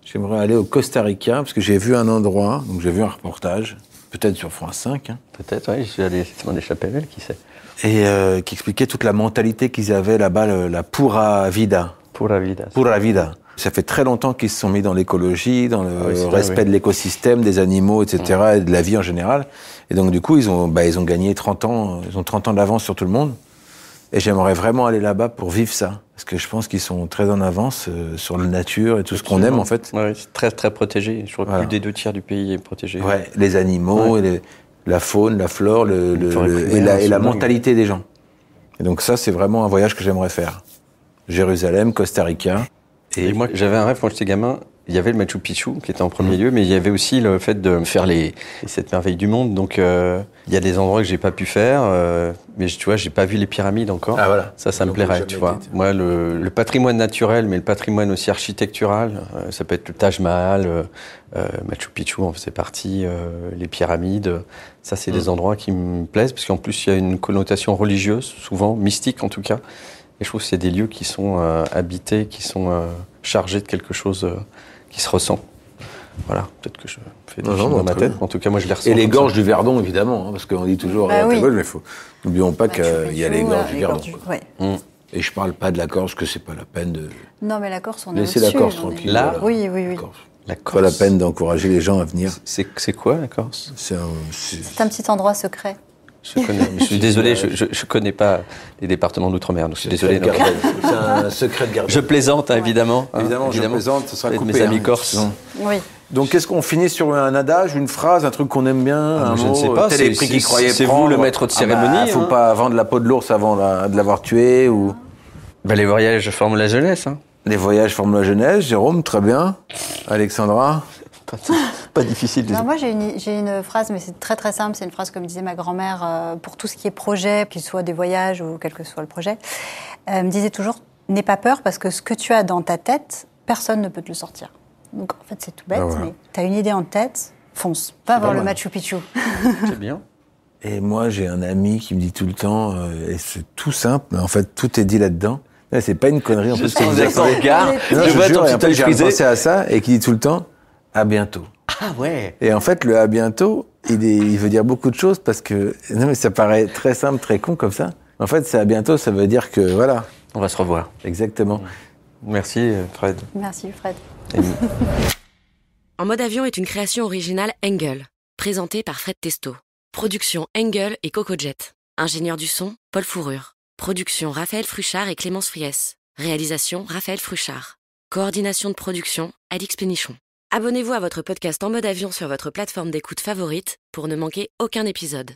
J'aimerais aller au Costa Rica, parce que j'ai vu un endroit, donc j'ai vu un reportage, peut-être sur France 5. Hein. Peut-être, oui, je suis allé m'en échapper belle, qui sait. Et qui expliquait toute la mentalité qu'ils avaient là-bas, la pura vida. Pura vida. Pura vida. Ça fait très longtemps qu'ils se sont mis dans l'écologie, dans le respect de l'écosystème, des animaux, etc., et de la vie en général. Et donc, du coup, ils ont gagné 30 ans, ils ont 30 ans d'avance sur tout le monde. Et j'aimerais vraiment aller là-bas pour vivre ça. Parce que je pense qu'ils sont très en avance sur la nature et tout ce qu'on aime, en fait. Oui, c'est très, très protégé. Je crois que plus des 2 tiers du pays est protégé. Ouais, les animaux, et la faune, la flore, et la mentalité des gens. Et donc ça, c'est vraiment un voyage que j'aimerais faire. Jérusalem, Costa Rica. Et moi, j'avais un rêve quand j'étais gamin. Il y avait le Machu Picchu qui était en premier lieu, mais il y avait aussi le fait de faire les 7 merveilles du monde. Donc, il y a des endroits que j'ai pas pu faire, mais tu vois, j'ai pas vu les pyramides encore. Ah voilà. Ça me plairait, tu vois. Moi, le patrimoine naturel, mais le patrimoine aussi architectural, ça peut être le Taj Mahal, Machu Picchu en faisait partie, les pyramides. Ça, c'est des endroits qui me plaisent, parce qu'en plus, il y a une connotation religieuse, souvent mystique en tout cas. Et je trouve que c'est des lieux qui sont habités, qui sont chargés de quelque chose qui se ressent. Voilà, peut-être que je fais des films dans ma tête. En tout cas, moi, je les ressens. Et les gorges du Verdon, évidemment, hein, parce qu'on dit toujours oui. mais n'oublions pas qu'il y a les gorges du Verdon. Ouais. Et je parle pas de la Corse, que c'est pas la peine de Non, mais la Corse, on est laisser au-dessus. la Corse tranquille. Là, oui. La Corse. Pas la peine d'encourager les gens à venir. C'est quoi, la Corse? C'est un petit endroit secret. Je connais. Je suis désolé, je connais pas les départements d'outre-mer. Donc je suis désolé. C'est un secret de garde. Je plaisante, évidemment. Évidemment, je plaisante, ce sera coupé. Mes amis corses. Oui. Donc, qu'est-ce qu'on finit sur un adage, une phrase, un truc qu'on aime bien, un je mot, ne sais pas. C'est vous le maître de cérémonie. Faut pas vendre la peau de l'ours avant de l'avoir tué ou. Les voyages forment la jeunesse. Hein. Les voyages forment la jeunesse. Jérôme, très bien. Alexandra. Pas difficile. Non, moi, j'ai une phrase, mais c'est très très simple. C'est une phrase, comme disait ma grand-mère, pour tout ce qui est projet, qu'il soit des voyages ou quel que soit le projet. Elle me disait toujours, n'aie pas peur, parce que ce que tu as dans ta tête, personne ne peut te le sortir. Donc, en fait, c'est tout bête, mais tu as une idée en tête, fonce. Va voir le Machu Picchu. C'est bien. Et moi, j'ai un ami qui me dit tout le temps, et c'est tout simple, mais en fait, tout est dit là-dedans. Là, c'est pas une connerie, en plus. Je vois ton petit œil frisé. J'ai pensé à ça, et qui dit tout le temps, à bientôt. Ah ouais. Et en fait, le à bientôt, il veut dire beaucoup de choses parce que, non mais ça paraît très simple, très con comme ça. En fait, c'est à bientôt, ça veut dire que, voilà. On va se revoir. Exactement. Merci, Fred. Merci, Fred. En mode avion est une création originale Engel, présentée par Fred Testo. Production Engel et CocoJet. Ingénieur du son, Paul Fourrure. Production Raphaël Fruchard et Clémence Friès. Réalisation Raphaël Fruchard. Coordination de production, Alix Pénichon. Abonnez-vous à votre podcast En mode avion sur votre plateforme d'écoute favorite pour ne manquer aucun épisode.